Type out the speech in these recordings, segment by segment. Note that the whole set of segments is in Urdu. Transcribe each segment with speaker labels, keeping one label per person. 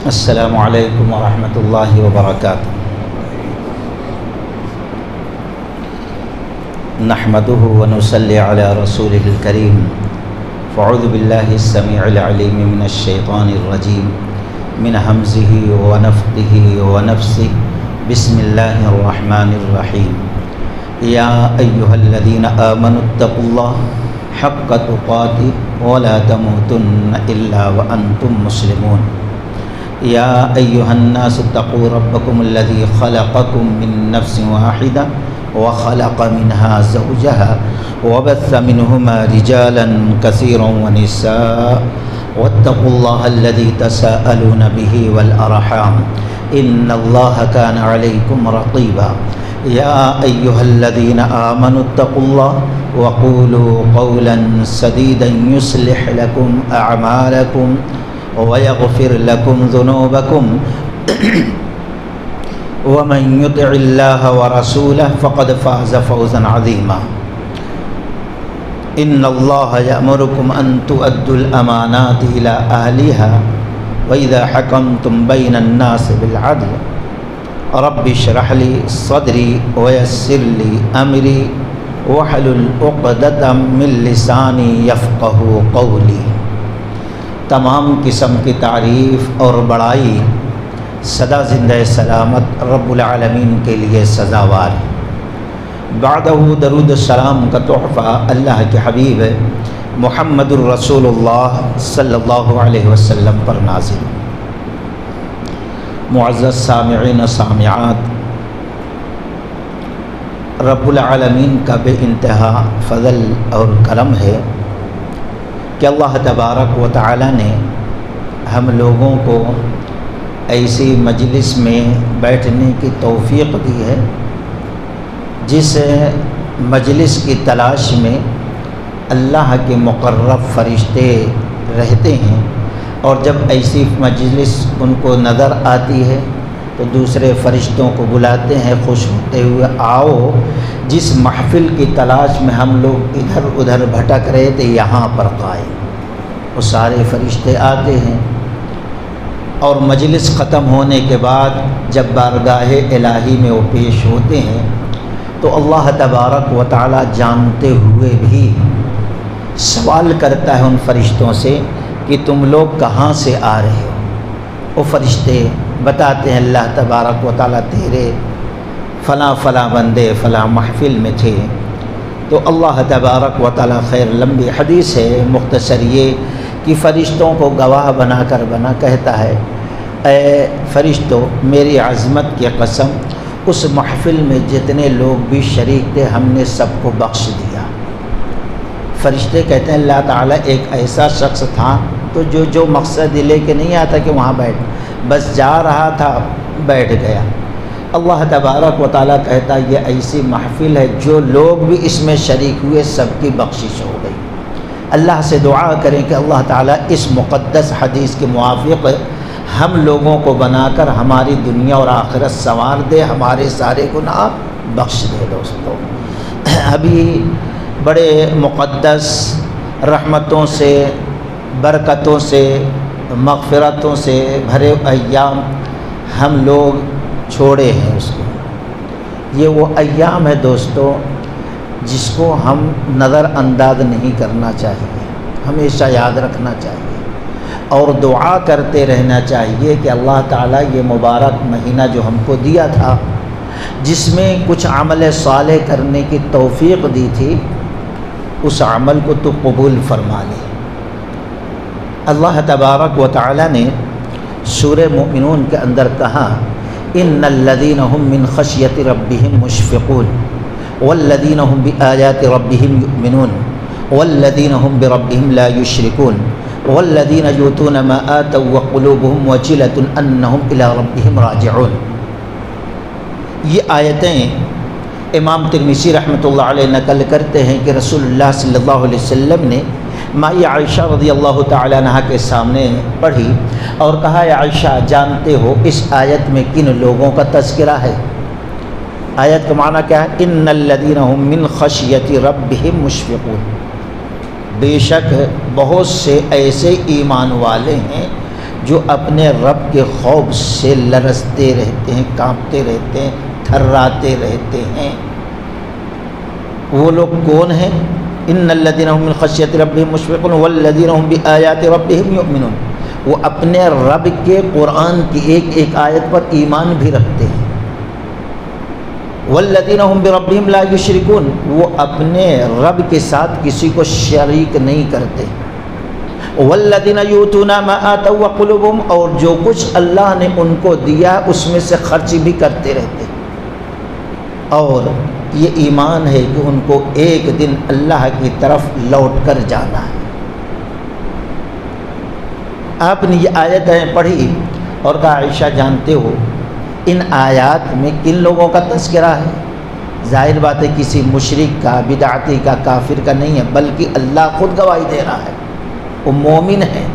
Speaker 1: السلام علیکم ورحمۃ اللہ وبرکاتہ۔ نحمده ونصلی علی رسولہ الکریم۔ فاعوذ باللہ السمیع العلیم من الشیطان الرجیم من حمزہ ونفخہ ونفثہ۔ بسم اللہ الرحمن الرحیم۔ یا ایھا الذین آمنوا اتقوا اللہ حق تقاتہ ولا تموتن الا وانتم مسلمون۔ یا ایھا الناس اتقوا ربکم الذی خلقکم من نفس واحدہ وخلق منها زوجها وبث منهما رجالا كثيرا ونساء واتقوا الله الذي تساءلون به والأرحام إن الله كان عليكم رقيبا۔ يا أيها الذين آمنوا اتقوا الله وقولوا قولا سديدا يصلح لكم أعمالكم ويغفر لكم ذنوبكم ومن يطع الله ورسوله فقد فاز فوزا عظيما۔ ان الله يأمركم ان تؤدوا الامانات الى اهلها واذا حكمتم بين الناس بالعدل رب اشرح لي صدري ويسر لي امري واحلل عقدة من لساني يفقهوا قولي۔ تمام قسم کی تعریف اور بڑائی سدا زندہ سلامت رب العالمین کے لیے سزاوار ہے۔ بعدہ درود السلام کا تحفہ اللہ کے حبیب محمد الرسول اللہ صلی اللہ علیہ وسلم پر نازل۔ معزز سامعین سامعات، رب العالمین کا بے انتہا فضل اور کرم ہے کہ اللہ تبارک و تعالی نے ہم لوگوں کو ایسی مجلس میں بیٹھنے کی توفیق دی ہے جس مجلس کی تلاش میں اللہ کے مقرب فرشتے رہتے ہیں، اور جب ایسی مجلس ان کو نظر آتی ہے تو دوسرے فرشتوں کو بلاتے ہیں خوش ہوتے ہوئے، آؤ جس محفل کی تلاش میں ہم لوگ ادھر ادھر بھٹک رہے تھے یہاں پر قائم۔ وہ سارے فرشتے آتے ہیں اور مجلس ختم ہونے کے بعد جب بارگاہ الہی میں وہ پیش ہوتے ہیں تو اللہ تبارک و تعالی جانتے ہوئے بھی سوال کرتا ہے ان فرشتوں سے کہ تم لوگ کہاں سے آ رہے ہو۔ وہ فرشتے بتاتے ہیں اللہ تبارک و تعالی تیرے فلاں فلاں بندے فلاں محفل میں تھے۔ تو اللہ تبارک و تعالی خیر لمبی حدیث ہے، مختصر یہ کہ فرشتوں کو گواہ بنا کر کہتا ہے، اے فرشتوں میری عظمت کی قسم اس محفل میں جتنے لوگ بھی شریک تھے ہم نے سب کو بخش دیا۔ فرشتے کہتے ہیں اللہ تعالیٰ ایک ایسا شخص تھا تو جو مقصد لے کے نہیں آتا کہ وہاں بیٹھ، بس جا رہا تھا بیٹھ گیا۔ اللہ تبارک و تعالیٰ کہتا ہے یہ ایسی محفل ہے جو لوگ بھی اس میں شریک ہوئے سب کی بخشش ہو گئی۔ اللہ سے دعا کریں کہ اللہ تعالیٰ اس مقدس حدیث کے موافق ہم لوگوں کو بنا کر ہماری دنیا اور آخرت سنوار دے، ہمارے سارے گناہ بخش دے۔ دوستو ابھی بڑے مقدس رحمتوں سے برکتوں سے مغفرتوں سے بھرے ایام ہم لوگ چھوڑے ہیں اس کو۔ یہ وہ ایام ہے دوستو جس کو ہم نظر انداز نہیں کرنا چاہیے، ہمیشہ یاد رکھنا چاہیے اور دعا کرتے رہنا چاہیے کہ اللہ تعالیٰ یہ مبارک مہینہ جو ہم کو دیا تھا جس میں کچھ عمل صالح کرنے کی توفیق دی تھی اس عمل کو تو قبول فرما لے۔ اللہ تبارک و تعالیٰ نے سورہ مومنون کے اندر کہا ان الذین هم من خشیۃ ربهم مشفقون والذین هم بآیات ربهم یؤمنون والذین هم بربهم لا یشرکون والذین یؤتون ما آتوا وقلوبهم وجلة انہم الی ربهم راجعون۔ یہ آیتیں امام ترمذی رحمۃ اللہ علیہ نقل کرتے ہیں کہ رسول اللہ صلی اللہ علیہ وسلم نے مائی عائشہ رضی اللہ تعالیٰ عنہا کے سامنے پڑھی اور کہا اے عائشہ جانتے ہو اس آیت میں کن لوگوں کا تذکرہ ہے؟ آیت کا معنی کیا ہے؟ ان الذین هم من خشیۃ ربهم مشفقون، بے شک بہت سے ایسے ایمان والے ہیں جو اپنے رب کے خوف سے لرزتے رہتے ہیں، کانپتے رہتے ہیں، تھراتے رہتے ہیں۔ وہ لوگ کون ہیں؟ ان الذین هم من خشیۃ ربهم مشفقون والذین هم بآیات ربهم یؤمنون، وہ اپنے رب کے قرآن کی ایک ایک آیت پر ایمان بھی رکھتے ہیں۔ والذین هم بربهم لا یشرکون، وہ اپنے رب کے ساتھ کسی کو شریک نہیں کرتے۔ والذین یؤتون ما آتوا وقلوبهم، اور جو کچھ اللہ نے ان کو دیا اس میں سے خرچ بھی کرتے رہتے ہیں، اور یہ ایمان ہے کہ ان کو ایک دن اللہ کی طرف لوٹ کر جانا ہے۔ آپ نے یہ آیتیں پڑھی اور کہا عائشہ جانتے ہو ان آیات میں کن لوگوں کا تذکرہ ہے؟ ظاہر بات ہے کسی مشرک کا، بدعتی کا، کافر کا نہیں ہے، بلکہ اللہ خود گواہی دے رہا ہے وہ مومن ہیں،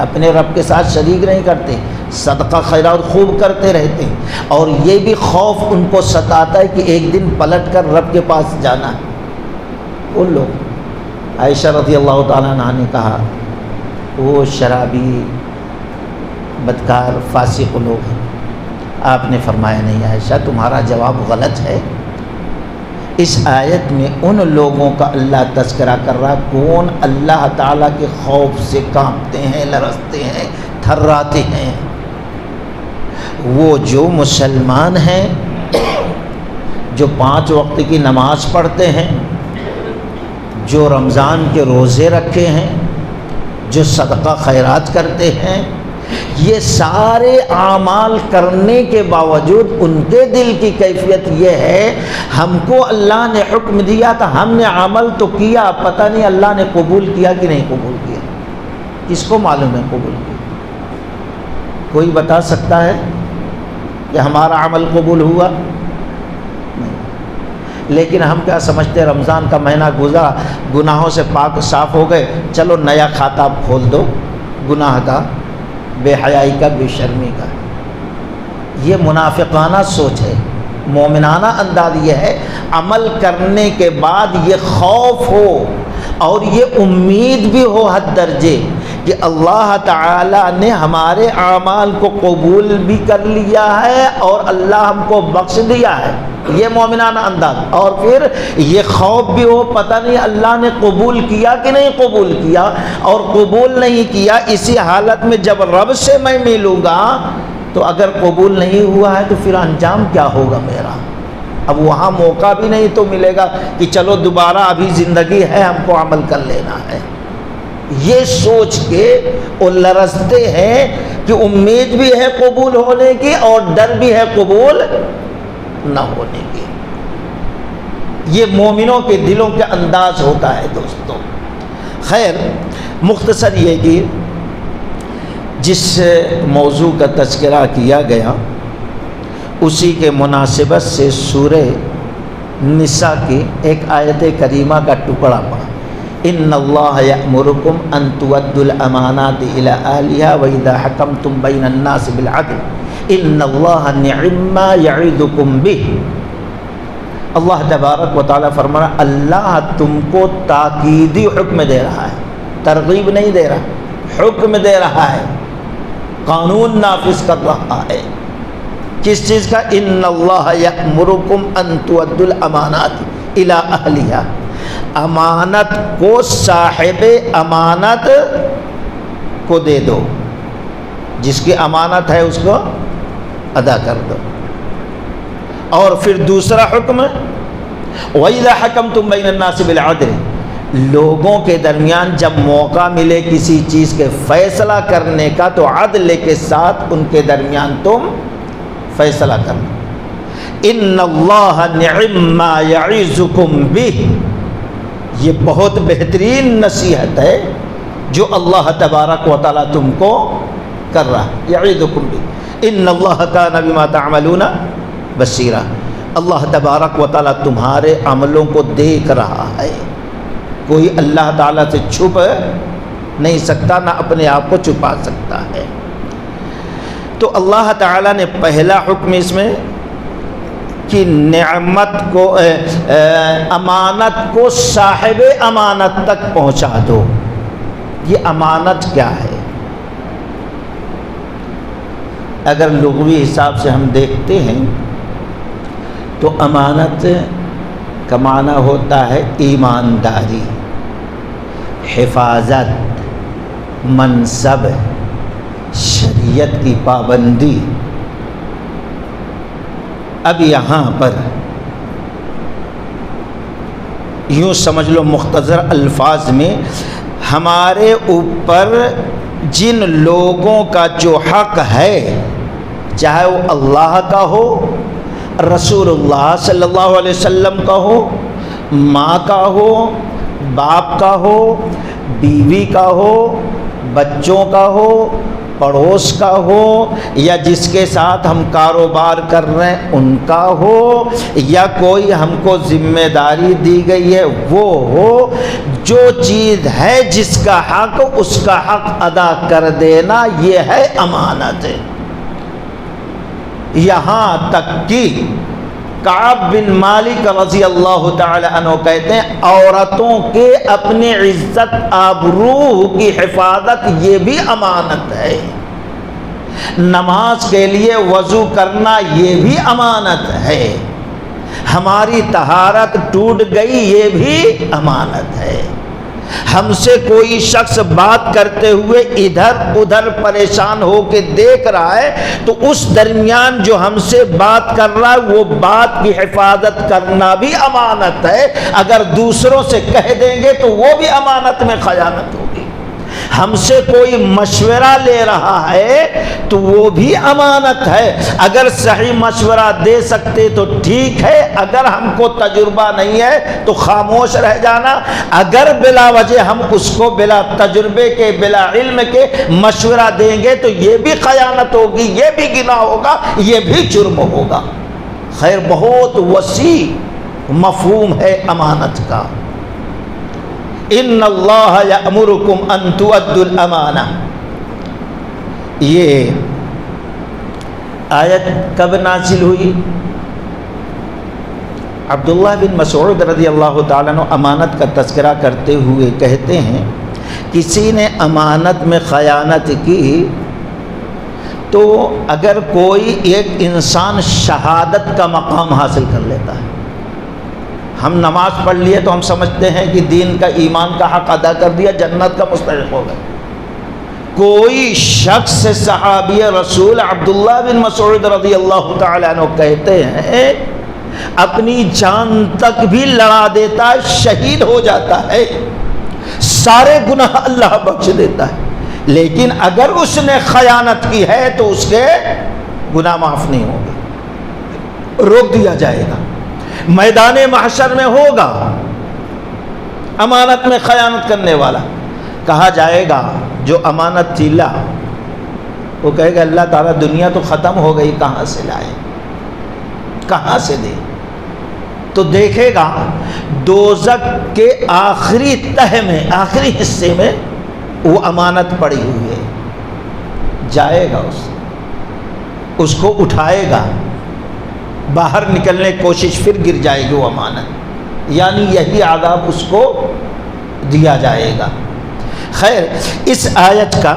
Speaker 1: اپنے رب کے ساتھ شریک نہیں کرتے، صدقہ خیرات خوب کرتے رہتے ہیں، اور یہ بھی خوف ان کو ستاتا ہے کہ ایک دن پلٹ کر رب کے پاس جانا ہے۔ ان لوگ عائشہ رضی اللہ تعالیٰ عنہ نے کہا وہ شرابی، بدکار، فاسق لوگ ہیں۔ آپ نے فرمایا نہیں عائشہ تمہارا جواب غلط ہے، اس آیت میں ان لوگوں کا اللہ تذکرہ کر رہا کون اللہ تعالیٰ کے خوف سے کانپتے ہیں، لرزتے ہیں، تھراتے ہیں، وہ جو مسلمان ہیں، جو 5 وقت کی نماز پڑھتے ہیں، جو رمضان کے روزے رکھے ہیں، جو صدقہ خیرات کرتے ہیں، یہ سارے اعمال کرنے کے باوجود ان کے دل کی کیفیت یہ ہے ہم کو اللہ نے حکم دیا تھا، ہم نے عمل تو کیا، پتہ نہیں اللہ نے قبول کیا کہ نہیں قبول کیا، کس کو معلوم ہے قبول کیا؟ کوئی بتا سکتا ہے کہ ہمارا عمل قبول ہوا؟ لیکن ہم کیا سمجھتے ہیں رمضان کا مہینہ گزرا، گناہوں سے پاک صاف ہو گئے، چلو نیا کھاتا کھول دو گناہ کا، بے حیائی کا، بے شرمی کا۔ یہ منافقانہ سوچ ہے۔ مومنانہ انداز یہ ہے عمل کرنے کے بعد یہ خوف ہو اور یہ امید بھی ہو حد درجے کہ اللہ تعالی نے ہمارے اعمال کو قبول بھی کر لیا ہے اور اللہ ہم کو بخش دیا ہے، یہ مومنانہ انداز۔ اور پھر یہ خوف بھی ہو پتہ نہیں اللہ نے قبول کیا کہ نہیں قبول کیا، اور قبول نہیں کیا اسی حالت میں جب رب سے میں ملوں گا تو اگر قبول نہیں ہوا ہے تو پھر انجام کیا ہوگا میرا؟ اب وہاں موقع بھی نہیں تو ملے گا کہ چلو دوبارہ ابھی زندگی ہے ہم کو عمل کر لینا ہے۔ یہ سوچ کے وہ لرزتے ہیں کہ امید بھی ہے قبول ہونے کی اور ڈر بھی ہے قبول نہ ہونے کی۔ یہ مومنوں کے دلوں کے انداز ہوتا ہے دوستوں۔ خیر مختصر یہ کہ جس موضوع کا تذکرہ کیا گیا اسی کے مناسبت سے سورہ نساء کی ایک آیت کریمہ کا ٹکڑا پڑا، ان اللہ یأمرکم ان تؤدوا الامانات الی اہلہا واذا حکمتم بین الناس بالعدل ان اللہ نعم ما یعظکم بہ۔ اللہ تبارک و تعالیٰ فرمایا اللہ تم کو تاکیدی حکم دے رہا ہے، ترغیب نہیں دے رہا، حکم دے رہا ہے، قانون نافذ کر رہا ہے۔ کس چیز کا؟ ان اللہ یأمرکم ان تؤدوا الامانات الی اہلہا، امانت کو صاحب امانت کو دے دو، جس کی امانت ہے اس کو ادا کر دو۔ اور پھر دوسرا حکم وَإِذَا حَكَمْتُمْ بَيْنَ النَّاسِ بِالْعَدْلِ، لوگوں کے درمیان جب موقع ملے کسی چیز کے فیصلہ کرنے کا تو عدل کے ساتھ ان کے درمیان تم فیصلہ کرنا۔ ان اللہ نعم ما یعظکم بہ، یہ بہت بہترین نصیحت ہے جو اللہ تبارک و تعالیٰ تم کو کر رہا ہے، یعظکم بہ، ان اللہ کان بما تعملون بصیرا، اللہ تبارک و تعالیٰ تمہارے عملوں کو دیکھ رہا ہے، کوئی اللہ تعالیٰ سے چھپ نہیں سکتا، نہ اپنے آپ کو چھپا سکتا ہے۔ تو اللہ تعالیٰ نے پہلا حکم اس میں کہ نعمت کو امانت کو صاحب امانت تک پہنچا دو۔ یہ امانت کیا ہے؟ اگر لغوی حساب سے ہم دیکھتے ہیں تو امانت کا معنی ہوتا ہے ایمانداری، حفاظت، منصب، شریعت کی پابندی۔ اب یہاں پر یوں سمجھ لو مختصر الفاظ میں، ہمارے اوپر جن لوگوں کا جو حق ہے، چاہے وہ اللہ کا ہو، رسول اللہ صلی اللہ علیہ وسلم کا ہو، ماں کا ہو، باپ کا ہو، بیوی کا ہو، بچوں کا ہو، پڑوس کا ہو، یا جس کے ساتھ ہم کاروبار کر رہے ہیں ان کا ہو، یا کوئی ہم کو ذمہ داری دی گئی ہے وہ ہو، جو چیز ہے جس کا حق اس کا حق ادا کر دینا، یہ ہے امانت۔ یہاں تک کہ کعب بن مالک رضی اللہ تعالی عنہ کہتے ہیں عورتوں کے اپنی عزت آبرو کی حفاظت یہ بھی امانت ہے، نماز کے لیے وضو کرنا یہ بھی امانت ہے، ہماری طہارت ٹوٹ گئی یہ بھی امانت ہے، ہم سے کوئی شخص بات کرتے ہوئے ادھر ادھر پریشان ہو کے دیکھ رہا ہے تو اس درمیان جو ہم سے بات کر رہا ہے وہ بات کی حفاظت کرنا بھی امانت ہے، اگر دوسروں سے کہہ دیں گے تو وہ بھی امانت میں خیانت ہوگی، ہم سے کوئی مشورہ لے رہا ہے تو وہ بھی امانت ہے، اگر صحیح مشورہ دے سکتے تو ٹھیک ہے، اگر ہم کو تجربہ نہیں ہے تو خاموش رہ جانا، اگر بلا وجہ ہم اس کو بلا تجربے کے بلا علم کے مشورہ دیں گے تو یہ بھی خیانت ہوگی، یہ بھی گناہ ہوگا، یہ بھی جرم ہوگا۔ خیر بہت وسیع مفہوم ہے امانت کا۔ ان اللہ یأمرکم ان تؤدوا الامانہ، یہ آیت کب نازل ہوئی؟ عبداللہ بن مسعود رضی اللہ تعالیٰ عنہ امانت کا تذکرہ کرتے ہوئے کہتے ہیں کسی نے امانت میں خیانت کی تو اگر کوئی ایک انسان شہادت کا مقام حاصل کر لیتا ہے، ہم نماز پڑھ لیے تو ہم سمجھتے ہیں کہ دین کا ایمان کا حق ادا کر دیا، جنت کا مستحق ہو گئے۔ کوئی شخص صحابی رسول عبداللہ بن مسعود رضی اللہ تعالیٰ عنہ کہتے ہیں اپنی جان تک بھی لڑا دیتا ہے، شہید ہو جاتا ہے، سارے گناہ اللہ بخش دیتا ہے، لیکن اگر اس نے خیانت کی ہے تو اس کے گناہ معاف نہیں ہوں گے، روک دیا جائے گا، میدان محشر میں ہوگا امانت میں خیانت کرنے والا، کہا جائے گا جو امانت تھی لا، وہ کہے گا اللہ تعالیٰ دنیا تو ختم ہو گئی، کہاں سے لائے، کہاں سے دے؟ تو دیکھے گا دوزخ کے آخری تہہ میں، آخری حصے میں وہ امانت پڑی ہوئی ہے، جائے گا اس کو اٹھائے گا، باہر نکلنے کی کوشش، پھر گر جائے گی وہ امانت، یعنی یہی عذاب اس کو دیا جائے گا۔ خیر اس آیت کا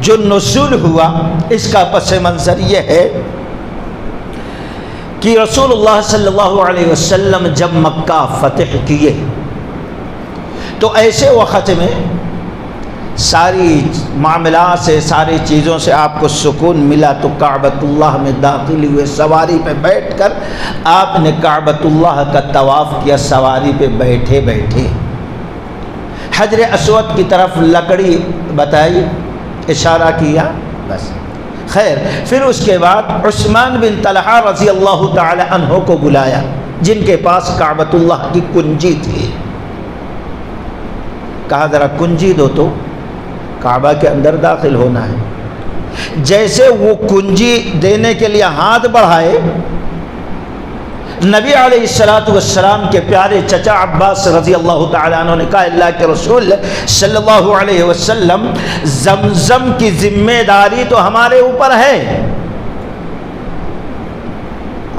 Speaker 1: جو نزول ہوا اس کا پس منظر یہ ہے کہ رسول اللہ صلی اللہ علیہ وسلم جب مکہ فتح کیے تو ایسے وقت میں ساری معاملات سے، ساری چیزوں سے آپ کو سکون ملا تو کعبۃ اللہ میں داخل ہوئے، سواری پہ بیٹھ کر آپ نے کعبۃ اللہ کا طواف کیا، سواری پہ بیٹھے بیٹھے حجر اسود کی طرف لکڑی بتائی، اشارہ کیا، بس۔ خیر پھر اس کے بعد عثمان بن طلحہ رضی اللہ تعالی عنہ کو بلایا جن کے پاس کعبۃ اللہ کی کنجی تھی، کہا ذرا کنجی دو تو کعبہ کے اندر داخل ہونا ہے۔ جیسے وہ کنجی دینے کے لیے ہاتھ بڑھائے، نبی علیہ السلام کے پیارے چچا عباس رضی اللہ تعالیٰ عنہ نے کہا اللہ کے رسول صلی اللہ علیہ وسلم زمزم کی ذمہ داری تو ہمارے اوپر ہے،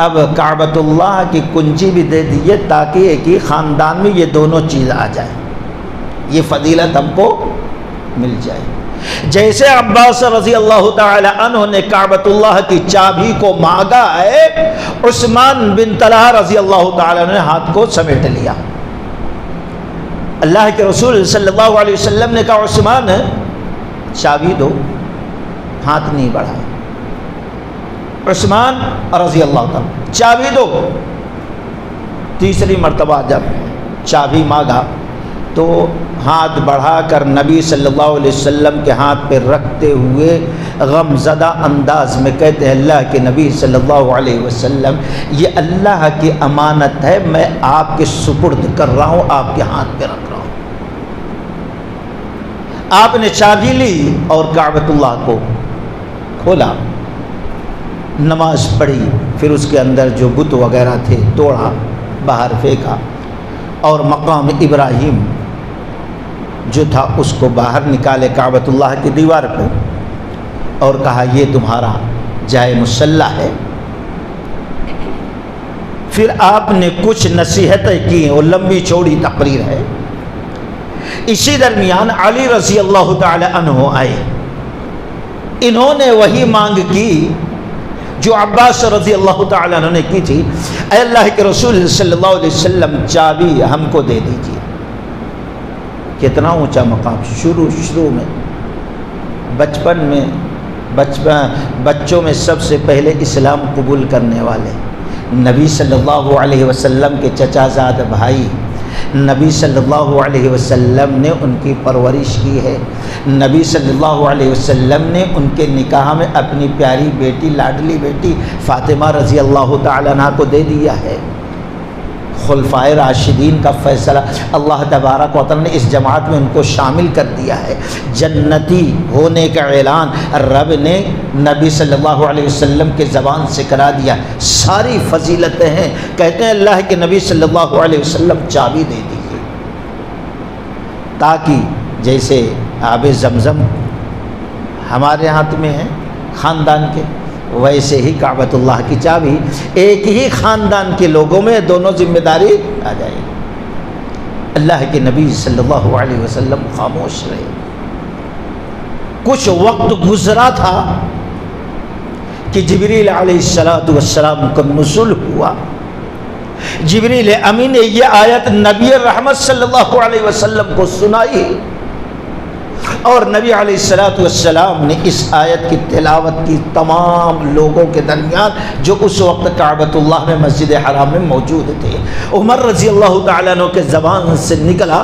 Speaker 1: اب کعبۃ اللہ کی کنجی بھی دے دیے تاکہ ایک ہی خاندان میں یہ دونوں چیز آ جائے، یہ فضیلت ہم کو مل جائے۔ جیسے عباس رضی اللہ تعالی عنہ نے کعبۃ اللہ کی چابی کو مانگا ہے، عثمان بن طلحہ رضی اللہ تعالی عنہ نے ہاتھ کو سمیٹ لیا۔ اللہ کے رسول صلی اللہ علیہ وسلم نے کہا عثمان چابی دو، ہاتھ نہیں بڑھا۔ عثمان رضی اللہ تعالی چابی دو۔ تیسری مرتبہ جب چابی مانگا تو ہاتھ بڑھا کر نبی صلی اللہ علیہ وسلم کے ہاتھ پہ رکھتے ہوئے غم زدہ انداز میں کہتے ہیں اللہ کے نبی صلی اللہ علیہ وسلم یہ اللہ کی امانت ہے، میں آپ کے سپرد کر رہا ہوں، آپ کے ہاتھ پہ رکھ رہا ہوں۔ آپ نے چابی لی اور کعبۃ اللہ کو کھولا، نماز پڑھی، پھر اس کے اندر جو بت وغیرہ تھے توڑا، باہر پھینکا، اور مقام ابراہیم جو تھا اس کو باہر نکالے کعبۃ اللہ کی دیوار پہ، اور کہا یہ تمہارا جائے مصلی ہے۔ پھر آپ نے کچھ نصیحتیں کی اور لمبی چوڑی تقریر ہے۔ اسی درمیان علی رضی اللہ تعالی عنہ آئے، انہوں نے وہی مانگ کی جو عباس رضی اللہ تعالی عنہ نے کی تھی، اے اللہ کے رسول صلی اللہ علیہ وسلم چابی ہم کو دے دیجیے۔ کتنا اونچا مقام! شروع میں بچپن میں بچوں میں سب سے پہلے اسلام قبول کرنے والے نبی صلی اللہ علیہ وسلم کے چچا زاد بھائی، نبی صلی اللہ علیہ وسلم نے ان کی پرورش کی ہے، نبی صلی اللہ علیہ وسلم نے ان کے نکاح میں اپنی پیاری بیٹی، لاڈلی بیٹی فاطمہ رضی اللہ تعالیٰ عنہ کو دے دیا ہے۔ خلفائے راشدین کا فیصلہ اللہ تبارک و تعالیٰ نے اس جماعت میں ان کو شامل کر دیا ہے۔ جنتی ہونے کا اعلان رب نے نبی صلی اللہ علیہ وسلم کے زبان سے کرا دیا۔ ساری فضیلتیں ہیں، کہتے ہیں اللہ کے نبی صلی اللہ علیہ وسلم چابی دے دیجیے، تاکہ جیسے آب زمزم ہمارے ہاتھ میں ہے خاندان کے، ویسے ہی کعبۃ اللہ کی چابی ایک ہی خاندان کے لوگوں میں دونوں ذمہ داری آ جائے گی۔ اللہ کے نبی صلی اللہ علیہ وسلم خاموش رہے۔ کچھ وقت گزرا تھا کہ جبریل علیہ السلام کا نزول ہوا۔ جبریل امین نے یہ آیت نبی رحمت صلی اللہ علیہ وسلم کو سنائی، اور نبی علیہ السلام نے اس آیت کی تلاوت کی تمام لوگوں کے درمیان جو اس وقت کعبۃ اللہ میں مسجد حرام میں موجود تھے۔ عمر رضی اللہ تعالیٰ عنہ کے زبان سے نکلا،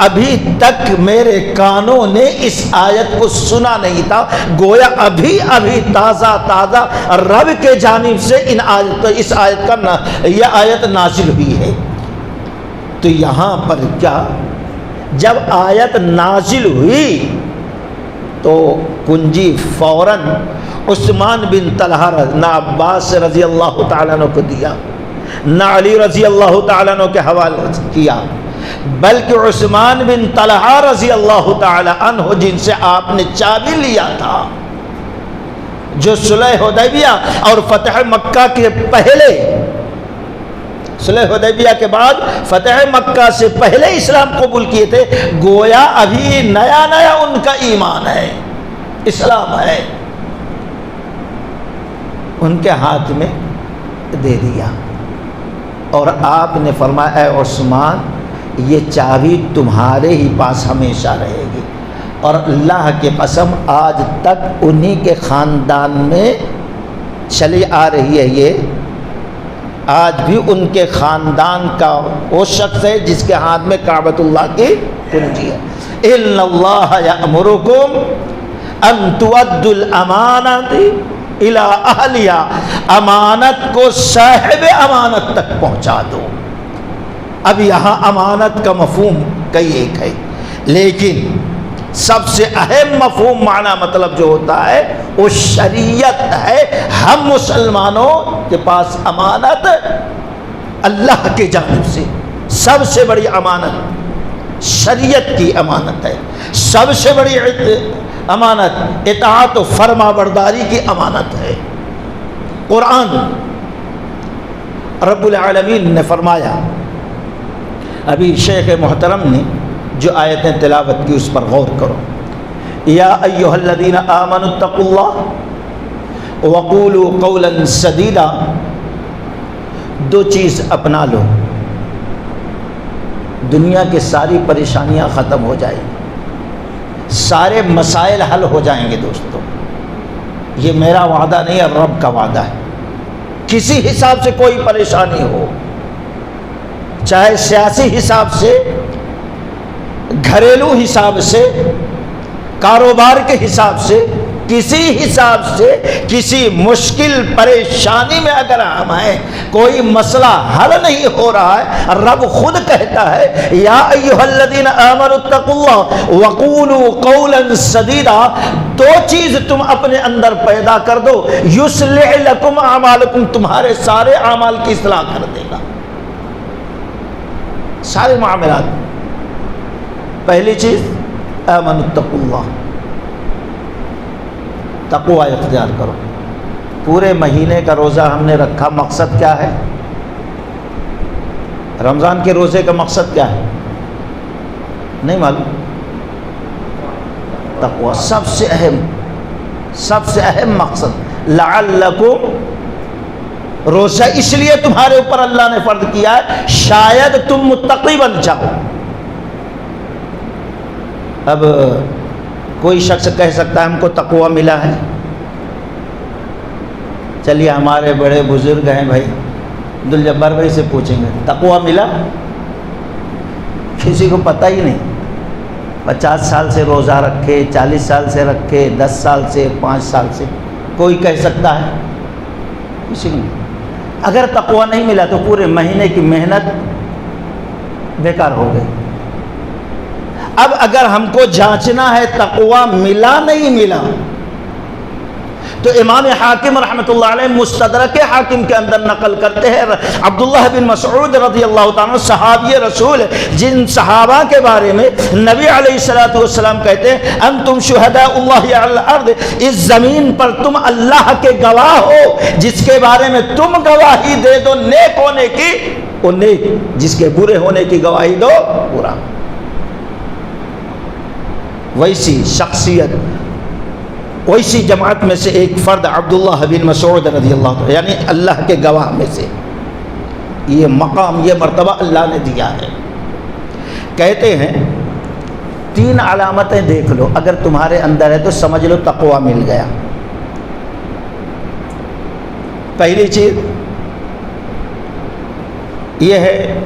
Speaker 1: ابھی تک میرے کانوں نے اس آیت کو سنا نہیں تھا، گویا ابھی تازہ رب کے جانب سے اس آیت کا یہ آیت نازل ہوئی ہے۔ تو یہاں پر کیا، جب آیت نازل ہوئی تو کنجی فوراً عثمان بن طلحہ نہ عباس رضی اللہ تعالیٰ عنہ کو دیا، نہ علی رضی اللہ تعالیٰ عنہ کے حوالے کیا، بلکہ عثمان بن طلحہ رضی اللہ تعالیٰ عنہ جن سے آپ نے چابی لیا تھا، جو صلح حدیبیہ اور فتح مکہ کے پہلے، صلح حدیبیہ کے بعد فتح مکہ سے پہلے اسلام قبول کیے تھے، گویا ابھی نیا ان کا ایمان ہے، اسلام ہے، ان کے ہاتھ میں دے دیا۔ اور آپ نے فرمایا اے عثمان یہ چابی تمہارے ہی پاس ہمیشہ رہے گی، اور اللہ کی قسم آج تک انہی کے خاندان میں چلی آ رہی ہے، یہ آج بھی ان کے خاندان کا وہ شخص ہے جس کے ہاتھ میں کعبۃ اللہ کی کنجی ہے۔ ان اللہ یأمرکم ان تؤدوا الامانات الی اہلہا، امانت کو صاحب امانت تک پہنچا دو۔ اب یہاں امانت کا مفہوم کئی ایک ہے، لیکن سب سے اہم مفہوم معنی مطلب جو ہوتا ہے وہ شریعت ہے۔ ہم مسلمانوں کے پاس امانت اللہ کی جانب سے سب سے بڑی امانت شریعت کی امانت ہے، سب سے بڑی امانت اطاعت و فرما برداری کی امانت ہے۔ قرآن رب العالمین نے فرمایا، ابھی شیخ محترم نے جو آیتیں تلاوت کی اس پر غور کرو، یا ایھا الذین آمنوا اتقوا اللہ وقولوا قولا سدیدا، دو چیز اپنا لو، دنیا کی ساری پریشانیاں ختم ہو جائیں گی، سارے مسائل حل ہو جائیں گے دوستو۔ یہ میرا وعدہ نہیں ہے، رب کا وعدہ ہے۔ کسی حساب سے کوئی پریشانی ہو، چاہے سیاسی حساب سے، گھریلو حساب سے، کاروبار کے حساب سے، کسی حساب سے کسی مشکل پریشانی میں اگر ہم ہیں، کوئی مسئلہ حل نہیں ہو رہا ہے، رب خود کہتا ہے یا ایھا الذین آمنوا اتقوا اللہ وقولوا قولا سدیدا، دو چیز تم اپنے اندر پیدا کر دو، یصلح لکم اعمالکم، تمہارے سارے اعمال کی اصلاح کر دے گا، سارے معاملات۔ پہلی چیز آمنوا اتقوا اللہ، تقوی اختیار کرو۔ پورے مہینے کا روزہ ہم نے رکھا، مقصد کیا ہے؟ رمضان کے روزے کا مقصد کیا ہے؟ نہیں معلوم؟ تقوی سب سے اہم مقصد۔ لعلکم، روزہ اس لیے تمہارے اوپر اللہ نے فرض کیا ہے شاید تم متقی بن جاؤ۔ اب کوئی شخص کہہ سکتا ہے ہم کو تقوی ملا ہے، چلیے ہمارے بڑے بزرگ ہیں بھائی عبدالجبار بھائی سے پوچھیں گے تقوی ملا؟ کسی کو پتہ ہی نہیں۔ 50 سال سے روزہ رکھے، 40 سال سے رکھے، 10 سال سے، 5 سال سے، کوئی کہہ سکتا ہے؟ کسی کو نہیں۔ اگر تقوی نہیں ملا تو پورے مہینے کی محنت بیکار ہو گئی۔ اب اگر ہم کو جانچنا ہے تقوی ملا نہیں ملا، تو امام حاکم رحمۃ اللہ علیہ مستدرک حاکم کے اندر نقل کرتے ہیں عبداللہ بن مسعود رضی اللہ تعالیٰ صحابی رسول، جن صحابہ کے بارے میں نبی علیہ الصلوۃ والسلام کہتے ہیں انتم شہداء اللہ علی الارض، اس زمین پر تم اللہ کے گواہ ہو، جس کے بارے میں تم گواہی دے دو نیک ہونے کی وہ نیک، جس کے برے ہونے کی گواہی دو برا۔ ویسی شخصیت، ویسی جماعت میں سے ایک فرد عبداللہ بن مسعود رضی اللہ عنہ، یعنی اللہ کے گواہ میں سے، یہ مقام، یہ مرتبہ اللہ نے دیا ہے۔ کہتے ہیں 3 علامتیں دیکھ لو، اگر تمہارے اندر ہے تو سمجھ لو تقوی مل گیا۔ پہلی چیز یہ ہے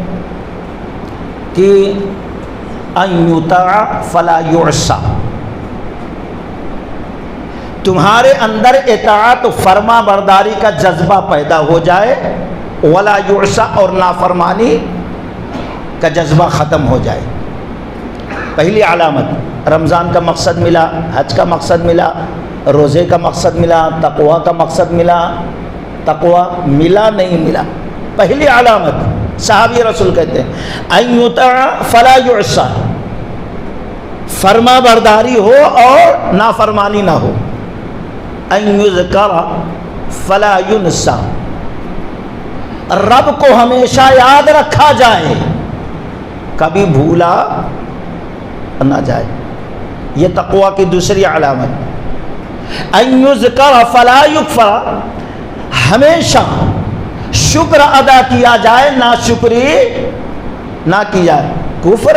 Speaker 1: کہ ان یطاع فلا یعصى، تمہارے اندر اطاعت فرما برداری کا جذبہ پیدا ہو جائے، ولا یعصى، اور نافرمانی کا جذبہ ختم ہو جائے۔ پہلی علامت، رمضان کا مقصد ملا، حج کا مقصد ملا، روزے کا مقصد ملا، تقوی کا مقصد ملا، تقوی ملا نہیں ملا۔ پہلی علامت صحابی رسول کہتے ہیں ان یطاع فلا یعصى، فرما برداری ہو اور نافرمانی نہ ہو۔ ان یذکر فلا ینسى، رب کو ہمیشہ یاد رکھا جائے، کبھی بھولا نہ جائے۔ یہ تقوی کی دوسری علامت۔ ان یذکر فلا یکفر، ہمیشہ شکر ادا کیا جائے، ناشکری نہ کی جائے، کفر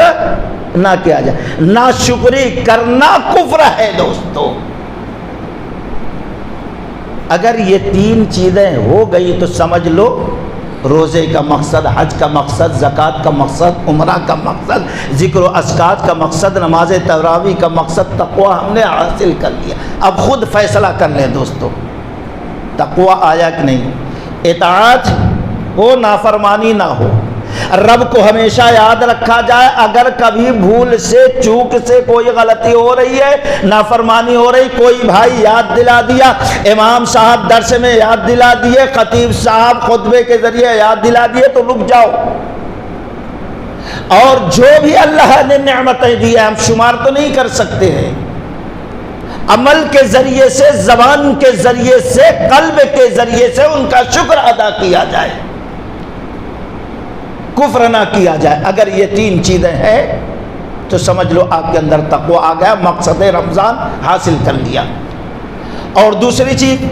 Speaker 1: نہ کیا جائے۔ ناشکری کرنا کفر ہے دوستو۔ اگر یہ 3 چیزیں ہو گئی تو سمجھ لو روزے کا مقصد، حج کا مقصد، زکوٰۃ کا مقصد، عمرہ کا مقصد، ذکر و اذکار کا مقصد، نماز تراویح کا مقصد، تقوی ہم نے حاصل کر لیا۔ اب خود فیصلہ کر لیں دوستو، تقوی آیا کہ نہیں؟ اطاعت ہو، نافرمانی نہ ہو، رب کو ہمیشہ یاد رکھا جائے، اگر کبھی بھول سے چوک سے کوئی غلطی ہو رہی ہے، نافرمانی ہو رہی، کوئی بھائی یاد دلا دیا، امام صاحب درس میں یاد دلا دیے، خطیب صاحب خطبے کے ذریعے یاد دلا دیے تو رک جاؤ۔ اور جو بھی اللہ نے نعمتیں دی ہیں ہم شمار تو نہیں کر سکتے ہیں، عمل کے ذریعے سے، زبان کے ذریعے سے، قلب کے ذریعے سے ان کا شکر ادا کیا جائے، کفر نہ کیا جائے۔ اگر یہ 3 چیزیں ہیں تو سمجھ لو آپ کے اندر تقویٰ آ گیا، مقصد رمضان حاصل کر لیا۔ اور دوسری چیز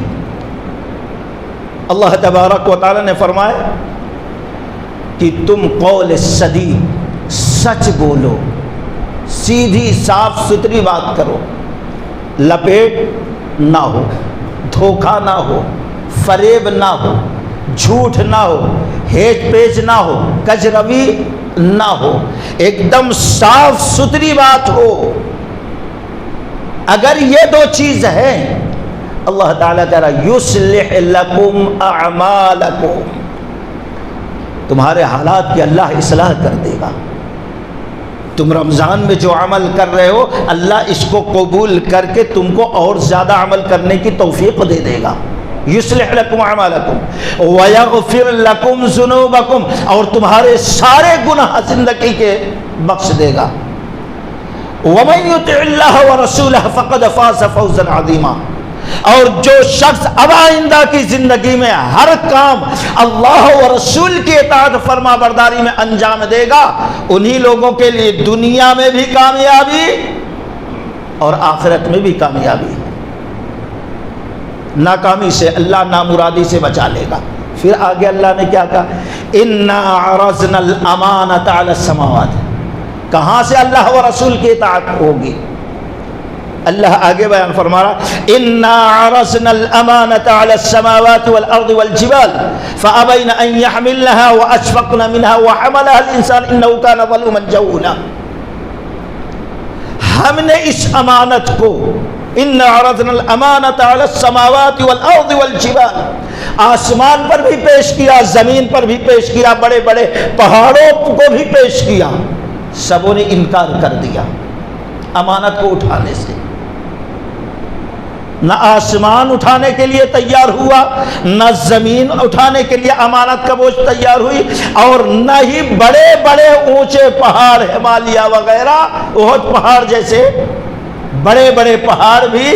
Speaker 1: اللہ تبارک و تعالی نے فرمایا کہ تم قول سدید، سچ بولو، سیدھی صاف ستھری بات کرو، لپیٹ نہ ہو، دھوکہ نہ ہو، فریب نہ ہو، جھوٹ نہ ہو، ہیج پیج نہ ہو، کجروی نہ ہو، ایک دم صاف ستھری بات ہو۔ اگر یہ دو چیز ہے، اللہ تعالیٰ کہہ رہا یصلح لکم اعمالکم، تمہارے حالات کی اللہ اصلاح کر دے گا۔ تم رمضان میں جو عمل کر رہے ہو اللہ اس کو قبول کر کے تم کو اور زیادہ عمل کرنے کی توفیق دے دے گا۔ یصلح لکم اعمالکم ویغفر لکم ذنوبکم، اور تمہارے سارے گناہ زندگی کے بخش دے گا۔ ومن یطع اللہ ورسولہ فقد فاز فوزا عظیما، اور جو شخص اب آئندہ کی زندگی میں ہر کام اللہ و رسول کی اطاعت فرما برداری میں انجام دے گا، انہی لوگوں کے لیے دنیا میں بھی کامیابی اور آخرت میں بھی کامیابی ہے۔ ناکامی سے اللہ نامرادی سے بچا لے گا۔ پھر آگے اللہ نے کیا کہا؟ انا عرضنا الامانۃ علی السماوات، کہاں سے اللہ و رسول کی اطاعت ہوگی؟ اللہ آگے بیان فرما رہا انا عرضنا الامانۃ علی السماوات والارض والجبال فابین ان یحملنها واشفقن منها وحملها الانسان انه كان ظلوما جہولا، ہم نے اس امانت کو، انا عرضنا الامانۃ علی السماوات والارض والجبال، آسمان پر بھی پیش کیا، زمین پر بھی پیش کیا، بڑے بڑے پہاڑوں کو بھی پیش کیا، سبوں نے انکار کر دیا امانت کو اٹھانے سے۔ نہ آسمان اٹھانے کے لیے تیار ہوا، نہ زمین اٹھانے کے لیے امانت کا بوجھ تیار ہوئی، اور نہ ہی بڑے بڑے اونچے پہاڑ ہمالیہ وغیرہ، احد پہاڑ جیسے بڑے بڑے پہاڑ بھی